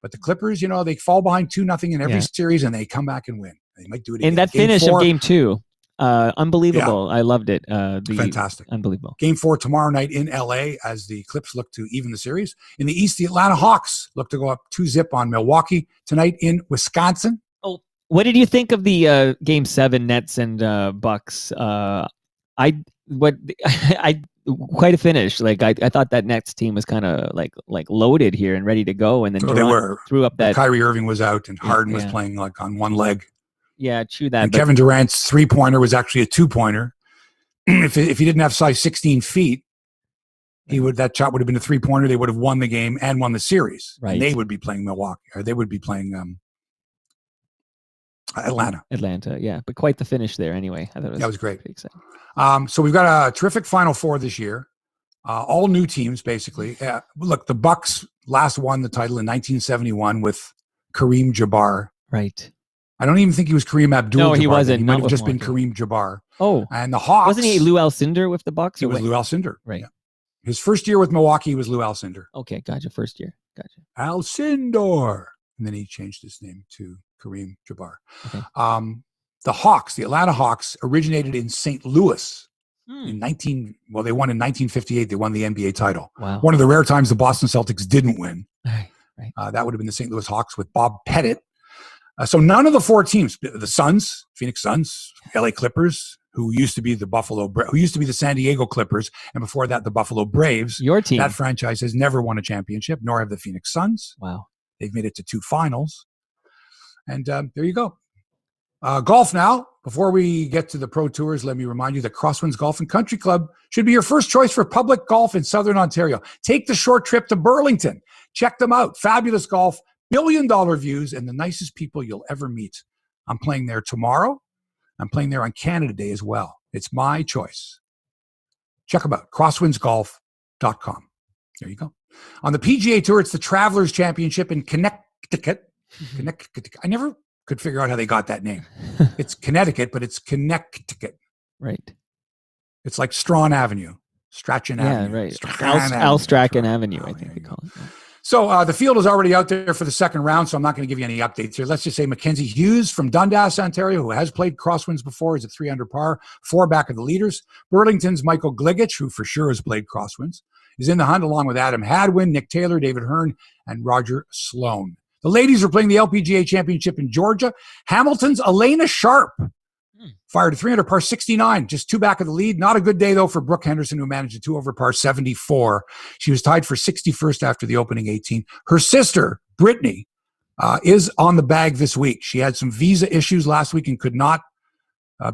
Speaker 1: but the Clippers, they fall behind 2-0 in every series, and they come back and win. They might do it again.
Speaker 2: And that finish of Game 2, unbelievable. Yeah. I loved it.
Speaker 1: Fantastic.
Speaker 2: Unbelievable.
Speaker 1: Game 4 tomorrow night in LA as the Clips look to even the series. In the East, the Atlanta Hawks look to go up 2-0 on Milwaukee tonight in Wisconsin.
Speaker 2: Oh, what did you think of the Game 7 Nets and Bucks? Quite a finish. Like I thought that Nets team was kind of like loaded here and ready to go, and then
Speaker 1: they were.
Speaker 2: Threw up that.
Speaker 1: Kyrie Irving was out, and Harden was playing like on one leg.
Speaker 2: Yeah, true that.
Speaker 1: And Kevin Durant's 3-pointer was actually a 2-pointer. If he didn't have size 16 feet, that shot would have been a 3-pointer. They would have won the game and won the series.
Speaker 2: Right.
Speaker 1: And they would be playing Milwaukee, or they would be playing Atlanta.
Speaker 2: Yeah, but quite the finish there. Anyway, I thought
Speaker 1: that was great.
Speaker 2: Exciting.
Speaker 1: So we've got a terrific Final Four this year. All new teams, basically. Look, the Bucks last won the title in 1971 with Kareem Jabbar.
Speaker 2: Right.
Speaker 1: I don't even think he was Kareem Abdul-Jabbar.
Speaker 2: No, he wasn't.
Speaker 1: He might have just been Kareem Jabbar.
Speaker 2: Oh.
Speaker 1: And the Hawks.
Speaker 2: Wasn't he Lou Alcindor with the Bucks?
Speaker 1: He was Lou Alcindor.
Speaker 2: Right.
Speaker 1: Yeah. His first year with Milwaukee was Lou Alcindor.
Speaker 2: Okay, gotcha. First year. Gotcha.
Speaker 1: Alcindor. And then he changed his name to Kareem Jabbar.
Speaker 2: Okay.
Speaker 1: The Hawks, the Atlanta Hawks, originated in St. Louis they won in 1958. They won the NBA title.
Speaker 2: Wow.
Speaker 1: One of the rare times the Boston Celtics didn't win.
Speaker 2: Right.
Speaker 1: That would have been the St. Louis Hawks with Bob Pettit. So none of the 4 teams, the Suns, Phoenix Suns, LA Clippers, who used to be the San Diego Clippers, and before that, the Buffalo Braves.
Speaker 2: Your team.
Speaker 1: That franchise has never won a championship, nor have the Phoenix Suns.
Speaker 2: Wow.
Speaker 1: They've made it to 2 finals. And there you go. Golf now. Before we get to the Pro Tours, let me remind you that Crosswinds Golf and Country Club should be your first choice for public golf in Southern Ontario. Take the short trip to Burlington. Check them out. Fabulous golf, billion-dollar views, and the nicest people you'll ever meet. I'm playing there tomorrow. I'm playing there on Canada Day as well. It's my choice. Check them out, crosswindsgolf.com. There you go. On the PGA Tour, it's the Travelers Championship in Connecticut. I never could figure out how they got that name. It's Connecticut, but it's Connecticut.
Speaker 2: Right.
Speaker 1: It's like Strawn Avenue, Strachan Avenue.
Speaker 2: Yeah, right. Al Strachan Avenue, I think they call it. Yeah.
Speaker 1: So the field is already out there for the second round, so I'm not going to give you any updates here. Let's just say Mackenzie Hughes from Dundas, Ontario, who has played Crosswinds before, is at 3 under par, 4 back of the leaders. Burlington's Michael Gligich, who for sure has played Crosswinds, is in the hunt along with Adam Hadwin, Nick Taylor, David Hearn, and Roger Sloan. The ladies are playing the LPGA Championship in Georgia. Hamilton's Elena Sharp fired a 3 under par 69, just 2 back of the lead. Not a good day, though, for Brooke Henderson, who managed a 2 over par 74. She was tied for 61st after the opening 18. Her sister, Brittany, is on the bag this week. She had some visa issues last week and could not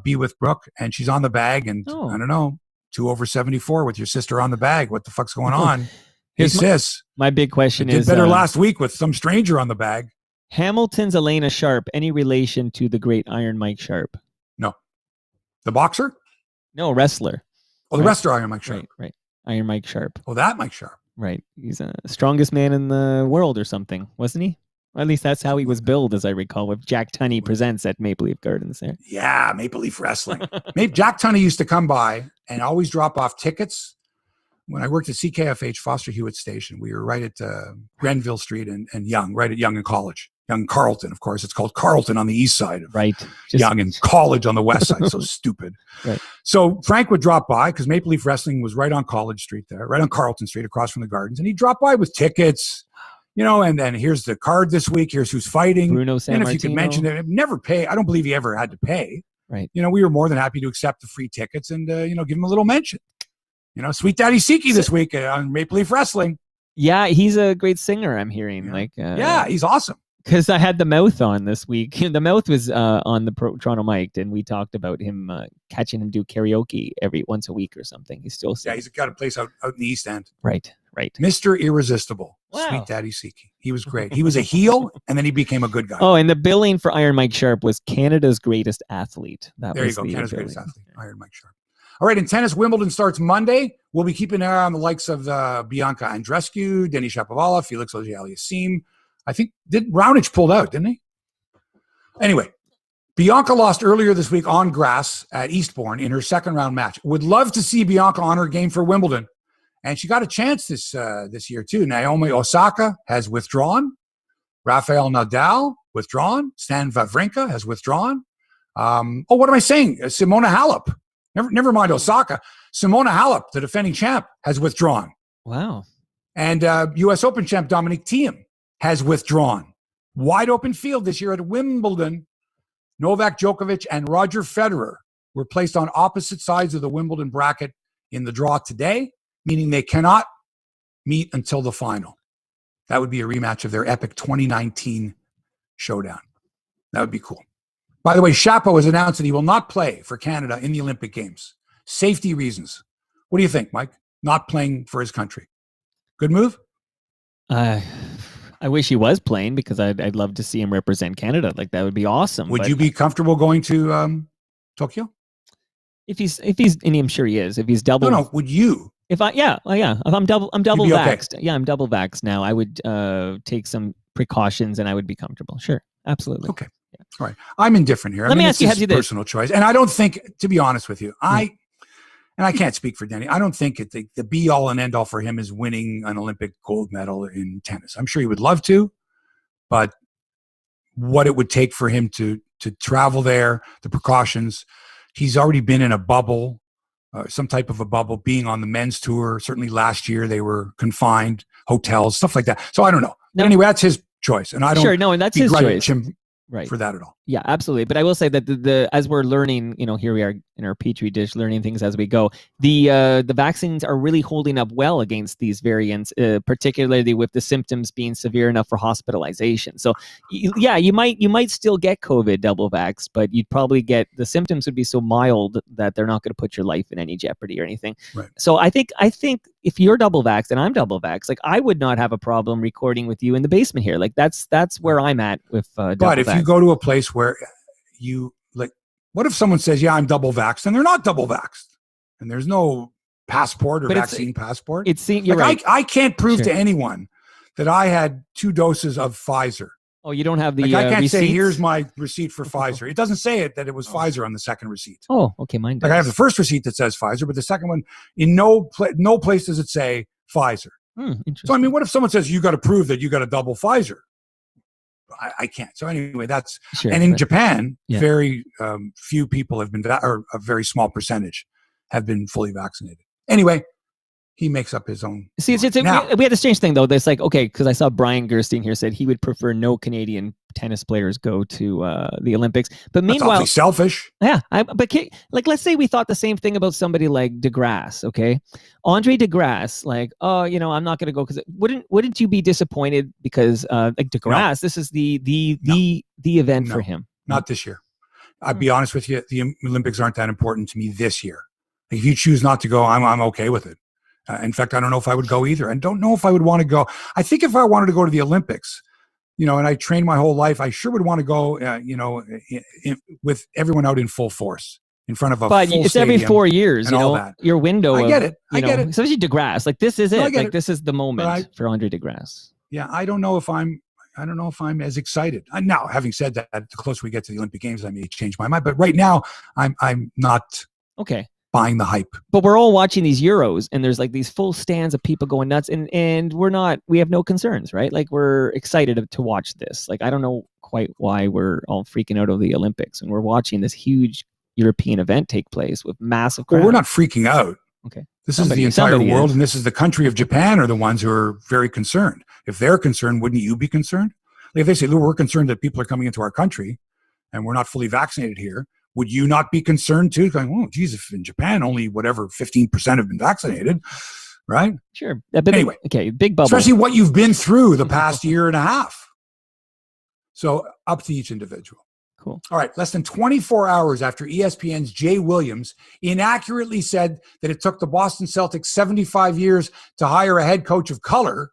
Speaker 1: be with Brooke, and she's on the bag. And I don't know, 2 over 74 with your sister on the bag. What the fuck's going on? Hey, sis.
Speaker 2: My big question is...
Speaker 1: did better last week with some stranger on the bag.
Speaker 2: Hamilton's Elena Sharp, any relation to the great Iron Mike Sharp?
Speaker 1: No. The boxer?
Speaker 2: No, wrestler.
Speaker 1: Oh, the wrestler Iron Mike Sharp.
Speaker 2: Right. Iron Mike Sharp.
Speaker 1: Oh, that Mike Sharp.
Speaker 2: Right. He's the strongest man in the world or something, wasn't he? Or at least that's how he was billed, as I recall, with Jack Tunney Presents at Maple Leaf Gardens there.
Speaker 1: Yeah, Maple Leaf Wrestling. Jack Tunney used to come by and always drop off tickets. When I worked at CKFH, Foster Hewitt Station, we were right at Grenville Street and Yonge, right at Yonge and College. Yonge Carleton, of course. It's called Carleton on the east side of Yonge and College on the west side. So stupid.
Speaker 2: Right.
Speaker 1: So Frank would drop by because Maple Leaf Wrestling was right on College Street there, right on Carleton Street across from the Gardens. And he'd drop by with tickets, and then here's the card this week. Here's who's fighting.
Speaker 2: Bruno Sammartino.
Speaker 1: And if you could mention it, never pay. I don't believe he ever had to pay.
Speaker 2: Right.
Speaker 1: We were more than happy to accept the free tickets and, give him a little mention. Sweet Daddy Siki this week on Maple Leaf Wrestling.
Speaker 2: Yeah, he's a great singer, I'm hearing.
Speaker 1: Yeah, he's awesome.
Speaker 2: Because I had the mouth on this week. The mouth was on the Toronto Mic, and we talked about him catching him do karaoke once a week or something. He's still
Speaker 1: Yeah, he's got a place out in the East End.
Speaker 2: Right.
Speaker 1: Mr. Irresistible.
Speaker 2: Wow.
Speaker 1: Sweet Daddy Siki. He was great. He was a heel, and then he became a good guy.
Speaker 2: Oh, and the billing for Iron Mike Sharp was Canada's greatest athlete.
Speaker 1: There you go, Canada's greatest athlete, Iron Mike Sharp. All right, in tennis, Wimbledon starts Monday. We'll be keeping an eye on the likes of Bianca Andreescu, Denis Shapovalov, Felix Auger-Aliassime. I think Raonic pulled out, didn't he? Anyway, Bianca lost earlier this week on grass at Eastbourne in her second round match. Would love to see Bianca on her game for Wimbledon. And she got a chance this year too. Naomi Osaka has withdrawn. Rafael Nadal withdrawn. Stan Wawrinka has withdrawn. What am I saying? Simona Halep. Never mind Osaka. Simona Halep, the defending champ, has withdrawn.
Speaker 2: Wow.
Speaker 1: And U.S. Open champ Dominic Thiem has withdrawn. Wide open field this year at Wimbledon. Novak Djokovic and Roger Federer were placed on opposite sides of the Wimbledon bracket in the draw today, meaning they cannot meet until the final. That would be a rematch of their epic 2019 showdown. That would be cool. By the way, Shapo has announced that he will not play for Canada in the Olympic Games. Safety reasons. What do you think, Mike? Not playing for his country. Good move?
Speaker 2: I wish he was playing because I'd love to see him represent Canada. Like, that would be awesome.
Speaker 1: Would you be comfortable going to Tokyo?
Speaker 2: If he's, and I'm sure he is. If he's double,
Speaker 1: no. Would you?
Speaker 2: If I'm double vaxxed.
Speaker 1: Okay.
Speaker 2: Yeah, I'm double vaxxed now. I would take some precautions and I would be comfortable. Sure, absolutely.
Speaker 1: Okay, yeah. All right. I'm indifferent here.
Speaker 2: Let me ask you, HEBSY, this
Speaker 1: personal choice, and I don't think, to be honest with you, and I can't speak for Denny. I don't think the be all and end all for him is winning an Olympic gold medal in tennis. I'm sure he would love to, but what it would take for him to travel there, the precautions. He's already been in a bubble. Some type of a bubble, being on the men's tour. Certainly last year they were confined, hotels, stuff like that. So I don't know. But anyway, that's his choice. And I don't
Speaker 2: and that's his choice.
Speaker 1: Him for that at all.
Speaker 2: Yeah, absolutely. But I will say that the as we're learning, here we are in our petri dish learning things as we go. The vaccines are really holding up well against these variants, particularly with the symptoms being severe enough for hospitalization. So yeah, you might still get COVID double vaxxed, but you'd probably get, the symptoms would be so mild that they're not going to put your life in any jeopardy or anything.
Speaker 1: Right.
Speaker 2: So I think if you're double vaxxed and I'm double vaxxed, like, I would not have a problem recording with you in the basement here. Like, that's where I'm at with double
Speaker 1: But if
Speaker 2: vaxxed.
Speaker 1: you go to a place where you, like, what if someone says, yeah, I'm double vaxxed, and they're not double vaxxed, and there's no passport or vaccine passport?
Speaker 2: You're right.
Speaker 1: I can't prove to anyone that I had 2 doses of Pfizer.
Speaker 2: Oh, you don't have the
Speaker 1: I can't
Speaker 2: receipts?
Speaker 1: say, here's my receipt for Pfizer. It doesn't say that it was Pfizer on the second receipt.
Speaker 2: Oh, okay, mine does.
Speaker 1: Like, I have the first receipt that says Pfizer, but the second one, in no place does it say Pfizer.
Speaker 2: Interesting.
Speaker 1: So, I mean, what if someone says, you got to prove that you got a double Pfizer? I can't. So anyway, that's
Speaker 2: sure,
Speaker 1: and in Japan,
Speaker 2: yeah.
Speaker 1: very few people have been, or a very small percentage have been fully vaccinated. Anyway, he makes up his own.
Speaker 2: See, we had a strange thing though. That's like, okay, because I saw Brian Gerstein here said he would prefer no Canadian tennis players go to the Olympics. But meanwhile,
Speaker 1: that's awfully selfish.
Speaker 2: Yeah, but let's say we thought the same thing about somebody like DeGrasse. Okay, Andre DeGrasse, like, I'm not going to go because wouldn't you be disappointed because like DeGrasse, this is the event for him.
Speaker 1: Not this year. I'll be honest with you, the Olympics aren't that important to me this year. Like, if you choose not to go, I'm okay with it. In fact, I don't know if I would go either. I don't know if I would want to go. I think if I wanted to go to the Olympics, and I trained my whole life, I sure would want to go, with everyone out in full force in front of a
Speaker 2: but
Speaker 1: full
Speaker 2: it's every 4 years,
Speaker 1: that.
Speaker 2: Your window.
Speaker 1: I get it. I get it.
Speaker 2: Especially DeGrasse. Like, this is it.
Speaker 1: Like,
Speaker 2: this is the moment for Andre DeGrasse.
Speaker 1: Yeah, I don't know if I'm as excited. Now, having said that, the closer we get to the Olympic Games, I may change my mind. But right now, I'm not buying the hype.
Speaker 2: But we're all watching these Euros, and there's like these full stands of people going nuts, and we have no concerns, right? Like, we're excited to watch this. Like, I don't know quite why we're all freaking out over the Olympics, and we're watching this huge European event take place with massive crowds.
Speaker 1: Well, we're not freaking out.
Speaker 2: Okay.
Speaker 1: This is the entire world, and this is the country of Japan are the ones who are very concerned. If they're concerned, wouldn't you be concerned? Like, if they say, look, we're concerned that people are coming into our country and we're not fully vaccinated here, would you not be concerned too? Going, oh, geez, if in Japan only 15% have been vaccinated, right?
Speaker 2: Sure.
Speaker 1: Anyway,
Speaker 2: okay, big bubble.
Speaker 1: Especially what you've been through the past year and a half. So up to each individual.
Speaker 2: Cool.
Speaker 1: All right. Less than 24 hours after ESPN's Jay Williams inaccurately said that it took the Boston Celtics 75 years to hire a head coach of color,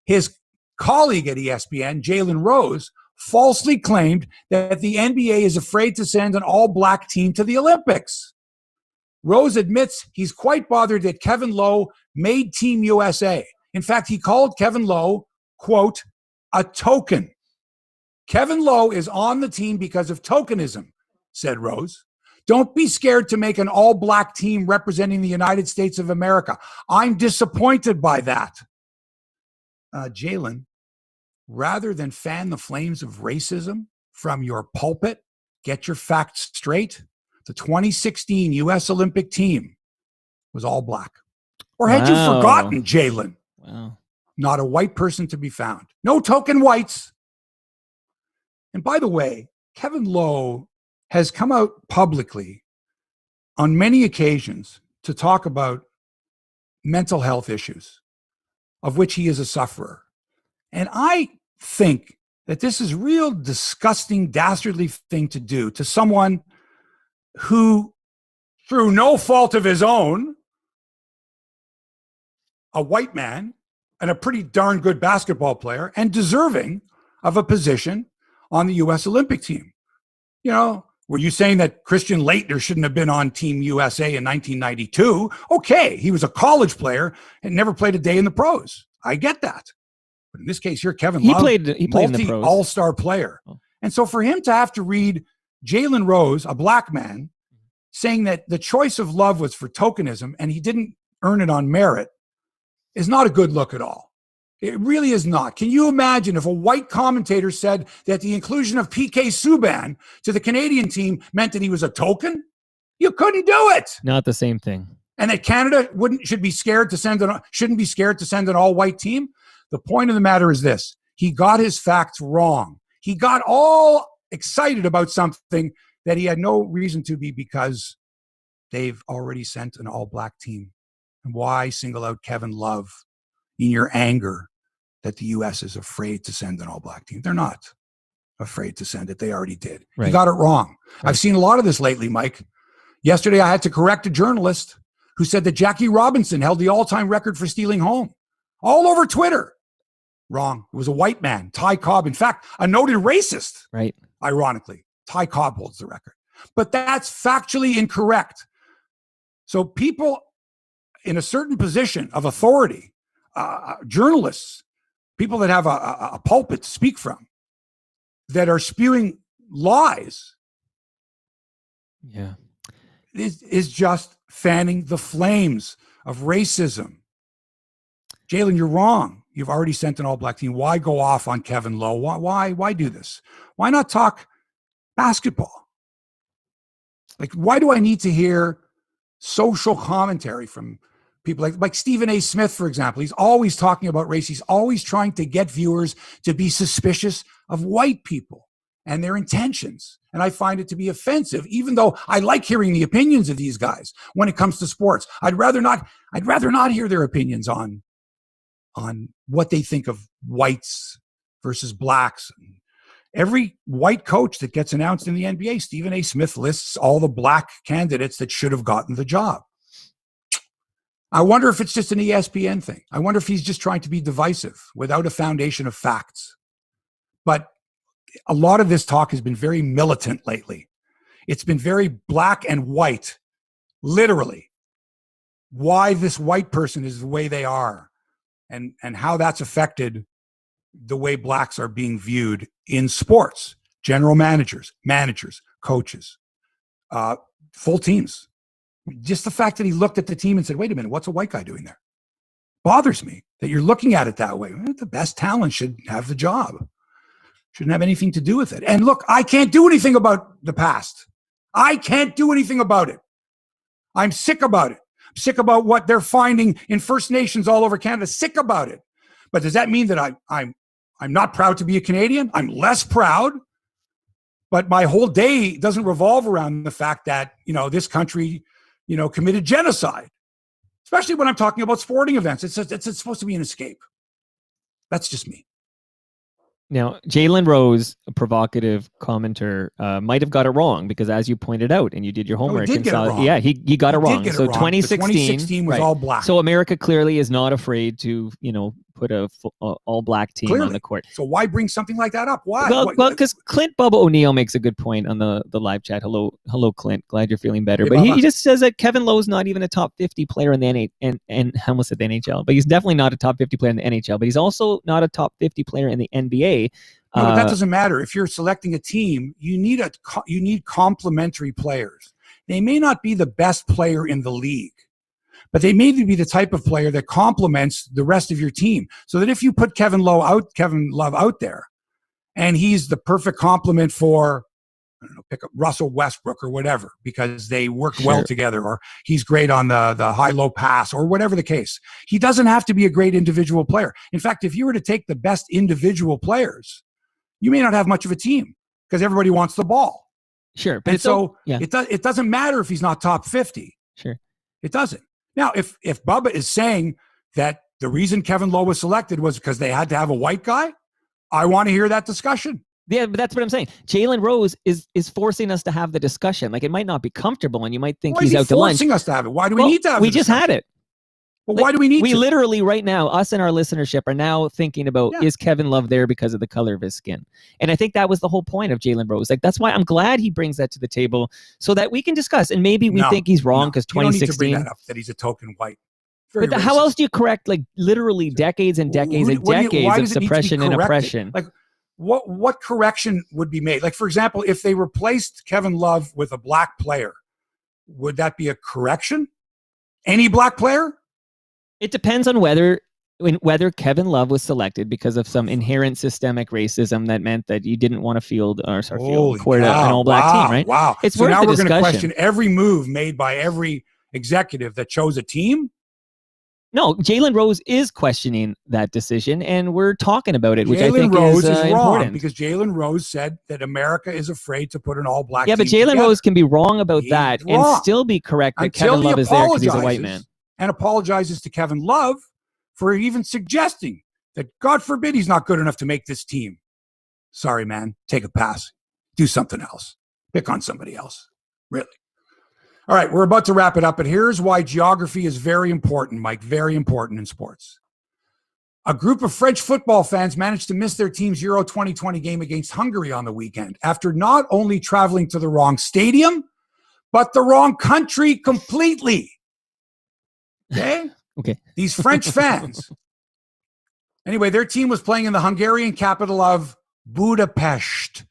Speaker 1: his colleague at ESPN, Jalen Rose, falsely claimed that the NBA is afraid to send an all-black team to the Olympics. Rose admits he's quite bothered that Kevin Lowe made Team USA. In fact, he called Kevin Lowe, quote, a token. Kevin Lowe is on the team because of tokenism, said Rose. Don't be scared to make an all-black team representing the United States of America. I'm disappointed by that. Jalen, rather than fan the flames of racism from your pulpit, get your facts straight. The 2016 U.S. Olympic team was all black. Or had you forgotten, Jalen?
Speaker 2: Wow.
Speaker 1: Not a white person to be found. No token whites. And by the way, Kevin Lowe has come out publicly on many occasions to talk about mental health issues, of which he is a sufferer. And I think that this is a real disgusting, dastardly thing to do to someone who, through no fault of his own, a white man and a pretty darn good basketball player and deserving of a position on the U.S. Olympic team. You know, were you saying that Christian Laettner shouldn't have been on Team USA in 1992? Okay, he was a college player and never played a day in the pros. I get that. But in this case here, Kevin Love,
Speaker 2: he played in the pros.
Speaker 1: All-star player. Oh. And so for him to have to read Jalen Rose, a black man, saying that the choice of love was for tokenism and he didn't earn it on merit is not a good look at all. It really is not. Can you imagine if a white commentator said that the inclusion of PK Subban to the Canadian team meant that he was a token? You couldn't do it.
Speaker 2: Not the same thing.
Speaker 1: And that Canada shouldn't be scared to send an all-white team? The point of the matter is this. He got his facts wrong. He got all excited about something that he had no reason to be because they've already sent an all-black team. And why single out Kevin Love in your anger that the U.S. is afraid to send an all-black team? They're not afraid to send it. They already did. Right. He got it wrong. Right. I've seen a lot of this lately, Mike. Yesterday, I had to correct a journalist who said that Jackie Robinson held the all-time record for stealing home. All over Twitter. Wrong. It was a white man, Ty Cobb. In fact, a noted racist.
Speaker 2: Right.
Speaker 1: Ironically, Ty Cobb holds the record. But that's factually incorrect. So people in a certain position of authority, journalists, people that have a pulpit to speak from, that are spewing lies, is just fanning the flames of racism. Jalen, you're wrong. You've already sent an all-black team. Why go off on Kevin Lowe? Why do this? Why not talk basketball? Like, why do I need to hear social commentary from people like Stephen A. Smith, for example? He's always talking about race. He's always trying to get viewers to be suspicious of white people and their intentions. And I find it to be offensive, even though I like hearing the opinions of these guys when it comes to sports. I'd rather not hear their opinions on what they think of whites versus blacks. Every white coach that gets announced in the NBA, Stephen A. Smith lists all the black candidates that should have gotten the job. I wonder if it's just an ESPN thing. I wonder if he's just trying to be divisive without a foundation of facts. But a lot of this talk has been very militant lately. It's been very black and white, literally. Why this white person is the way they are and how that's affected the way blacks are being viewed in sports, general managers, coaches, full teams. Just the fact that he looked at the team and said, wait a minute, what's a white guy doing there? Bothers me that you're looking at it that way. The best talent should have the job. Shouldn't have anything to do with it. And look, I can't do anything about the past. I can't do anything about it. I'm sick about it. I'm sick about what they're finding in First Nations all over Canada. Sick about it. But does that mean that I'm not proud to be a Canadian? I'm less proud. But my whole day doesn't revolve around the fact that, this country, committed genocide. Especially when I'm talking about sporting events. It's supposed to be an escape. That's just me.
Speaker 2: Now, Jalen Rose, a provocative commenter, might have got it wrong because, as you pointed out, and you did your homework,
Speaker 1: he did get it wrong.
Speaker 2: Yeah, he got it wrong. So
Speaker 1: 2016 was all black.
Speaker 2: So America clearly is not afraid to, put a all black team on the court.
Speaker 1: So why bring something like that up? Why?
Speaker 2: Well, because Clint Bubba O'Neill makes a good point on the live chat. Hello, Clint. Glad you're feeling better.
Speaker 1: Hey,
Speaker 2: but
Speaker 1: Bubba.
Speaker 2: he just says that Kevin Lowe's not even a top 50 player in the NHL, and I almost said the NHL, but he's definitely not a top 50 player in the NHL. But he's also not a top 50 player in the NBA.
Speaker 1: No, but that doesn't matter. If you're selecting a team, you need complementary players. They may not be the best player in the league, but they may be the type of player that complements the rest of your team. So that if you put Kevin Love out there, and he's the perfect complement for, I don't know, pick up Russell Westbrook or whatever, because they work well together, or he's great on the high-low pass, or whatever the case. He doesn't have to be a great individual player. In fact, if you were to take the best individual players, you may not have much of a team because everybody wants the ball.
Speaker 2: Sure. But
Speaker 1: it doesn't matter if he's not top 50.
Speaker 2: Sure.
Speaker 1: It doesn't. Now, if Bubba is saying that the reason Kevin Lowe was selected was because they had to have a white guy, I want to hear that discussion.
Speaker 2: Yeah, but that's what I'm saying. Jalen Rose is forcing us to have the discussion. Like, it might not be comfortable, and you might think he's out to lunch.
Speaker 1: Forcing us to have it. Why do we need to have it?
Speaker 2: We just had it.
Speaker 1: Well, why do we need to?
Speaker 2: We literally right now, us and our listenership are now thinking about, is Kevin Love there because of the color of his skin? And I think that was the whole point of Jalen Rose. Like, that's why I'm glad he brings that to the table so that we can discuss. And maybe we think he's wrong because 2016. You don't need to bring
Speaker 1: that up, that he's a token white.
Speaker 2: But how else do you correct, like, literally decades and decades and decades of suppression and oppression?
Speaker 1: Like, what correction would be made? Like, for example, if they replaced Kevin Love with a black player, would that be a correction? Any black player?
Speaker 2: It depends on whether Kevin Love was selected because of some inherent systemic racism that meant that you didn't want to field an all-black team, right?
Speaker 1: Wow.
Speaker 2: It's
Speaker 1: so
Speaker 2: worth
Speaker 1: now
Speaker 2: the
Speaker 1: we're going to
Speaker 2: discussion.
Speaker 1: question every move made by every executive that chose a team?
Speaker 2: No, Jalen Rose is questioning that decision, and we're talking about it, which I think
Speaker 1: Rose
Speaker 2: is
Speaker 1: wrong
Speaker 2: important.
Speaker 1: Because Jalen Rose said that America is afraid to put an all-black team.
Speaker 2: Yeah, but Jalen Rose can be wrong about that and still be correct that Kevin Love is there because he's a white man.
Speaker 1: And apologizes to Kevin Love for even suggesting that, God forbid, he's not good enough to make this team. Sorry, man. Take a pass. Do something else. Pick on somebody else. Really. All right, we're about to wrap it up, but here's why geography is very important, Mike. Very important in sports. A group of French football fans managed to miss their team's Euro 2020 game against Hungary on the weekend after not only traveling to the wrong stadium, but the wrong country completely. Okay. These French fans. Anyway, their team was playing in the Hungarian capital of Budapest,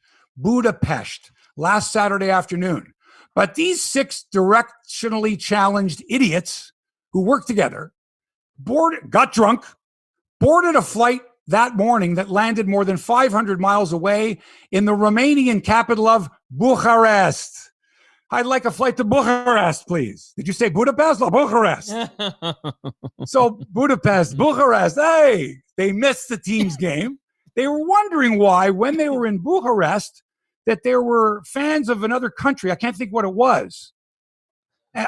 Speaker 1: last Saturday afternoon. But these 6 directionally challenged idiots who work together got drunk, boarded a flight that morning that landed more than 500 miles away in the Romanian capital of Bucharest. I'd like a flight to Bucharest, please. Did you say Budapest or Bucharest? So Bucharest. Hey, they missed the team's game. They were wondering why, when they were in Bucharest, that there were fans of another country. I can't think what it was.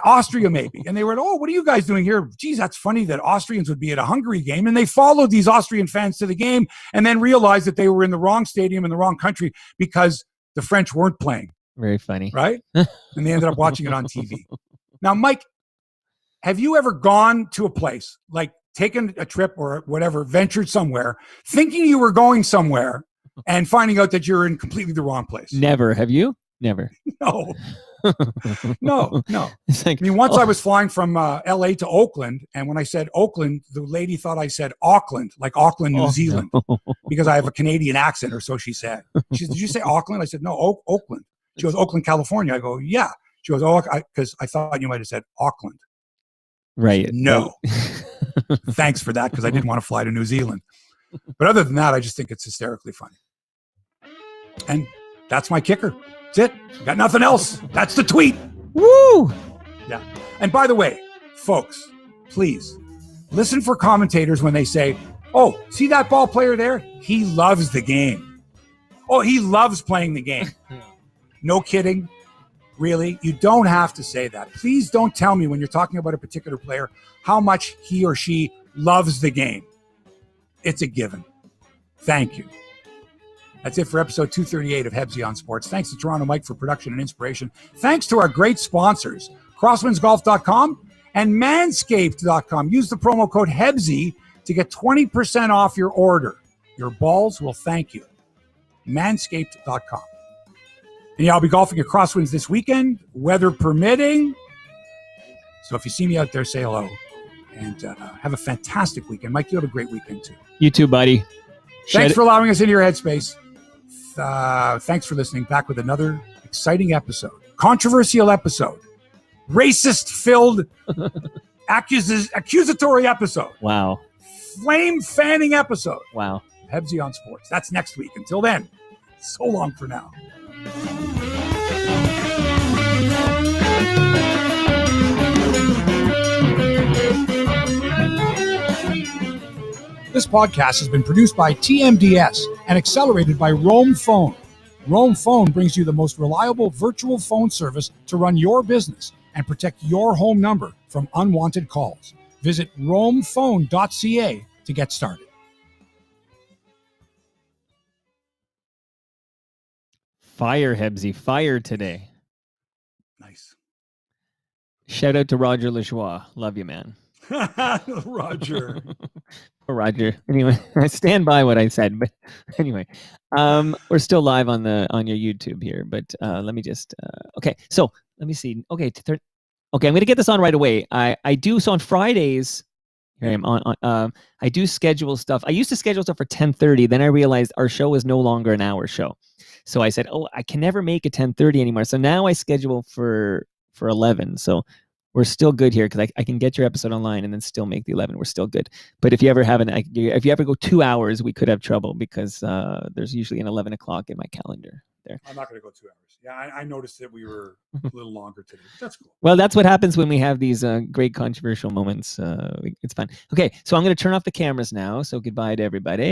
Speaker 1: Austria, maybe. And they were, what are you guys doing here? Geez, that's funny that Austrians would be at a Hungary game. And they followed these Austrian fans to the game and then realized that they were in the wrong stadium in the wrong country because the French weren't playing.
Speaker 2: Very funny.
Speaker 1: Right? And they ended up watching it on TV. Now, Mike, have you ever gone to a place, like taken a trip or whatever, ventured somewhere, thinking you were going somewhere and finding out that you're in completely the wrong place?
Speaker 2: Never. Have you? Never.
Speaker 1: No. No. It's like, I mean, once I was flying from LA to Oakland, and when I said Oakland, the lady thought I said Auckland, like Auckland, New Zealand, because I have a Canadian accent, or so she said. She said, did you say Auckland? I said, no, Oakland. She goes, Oakland, California. I go, yeah. She goes, because I thought you might have said Auckland.
Speaker 2: Right.
Speaker 1: No. Thanks for that, because I didn't want to fly to New Zealand. But other than that, I just think it's hysterically funny. And that's my kicker. That's it. Got nothing else. That's the tweet.
Speaker 2: Woo!
Speaker 1: Yeah. And by the way, folks, please listen for commentators when they say, oh, see that ball player there? He loves the game. Oh, he loves playing the game. No kidding. Really? You don't have to say that. Please don't tell me when you're talking about a particular player how much he or she loves the game. It's a given. Thank you. That's it for episode 238 of HEBSY on Sports. Thanks to Toronto Mike for production and inspiration. Thanks to our great sponsors, crosswinsgolf.com and manscaped.com. Use the promo code HEBSY to get 20% off your order. Your balls will thank you. Manscaped.com. And yeah, I'll be golfing at Crosswinds this weekend, weather permitting. So if you see me out there, say hello. And have a fantastic weekend. Mike, you have a great weekend too.
Speaker 2: You too, buddy.
Speaker 1: Thanks for allowing us into your headspace. Thanks for listening. Back with another exciting episode. Controversial episode. Racist-filled, accusatory episode.
Speaker 2: Wow.
Speaker 1: Flame-fanning episode.
Speaker 2: Wow.
Speaker 1: HEBSY on Sports. That's next week. Until then, so long for now. This podcast has been produced by TMDS and accelerated by Roam Phone. Roam Phone brings you the most reliable virtual phone service to run your business and protect your home number from unwanted calls. Visit roamphone.ca to get started.
Speaker 2: Fire, Hebsy. Fire today.
Speaker 1: Nice.
Speaker 2: Shout out to Roger Lajoie. Love you, man.
Speaker 1: Roger.
Speaker 2: Poor Roger. Anyway, I stand by what I said. But anyway, we're still live on your YouTube here. But let me just okay. So let me see. Okay, okay, I'm going to get this on right away. I do so on Fridays. Here I am on. I do schedule stuff. I used to schedule stuff for 10:30. Then I realized our show is no longer an hour show. So I said, I can never make it 10:30 anymore. So now I schedule for 11. So we're still good here because I can get your episode online and then still make the 11. We're still good. But if you ever if you ever go 2 hours, we could have trouble because there's usually an 11 o'clock in my calendar there.
Speaker 1: I'm not going to go 2 hours. Yeah, I noticed that we were a little longer today. But that's cool.
Speaker 2: Well, that's what happens when we have these great controversial moments. It's fun. Okay, so I'm going to turn off the cameras now. So goodbye to everybody.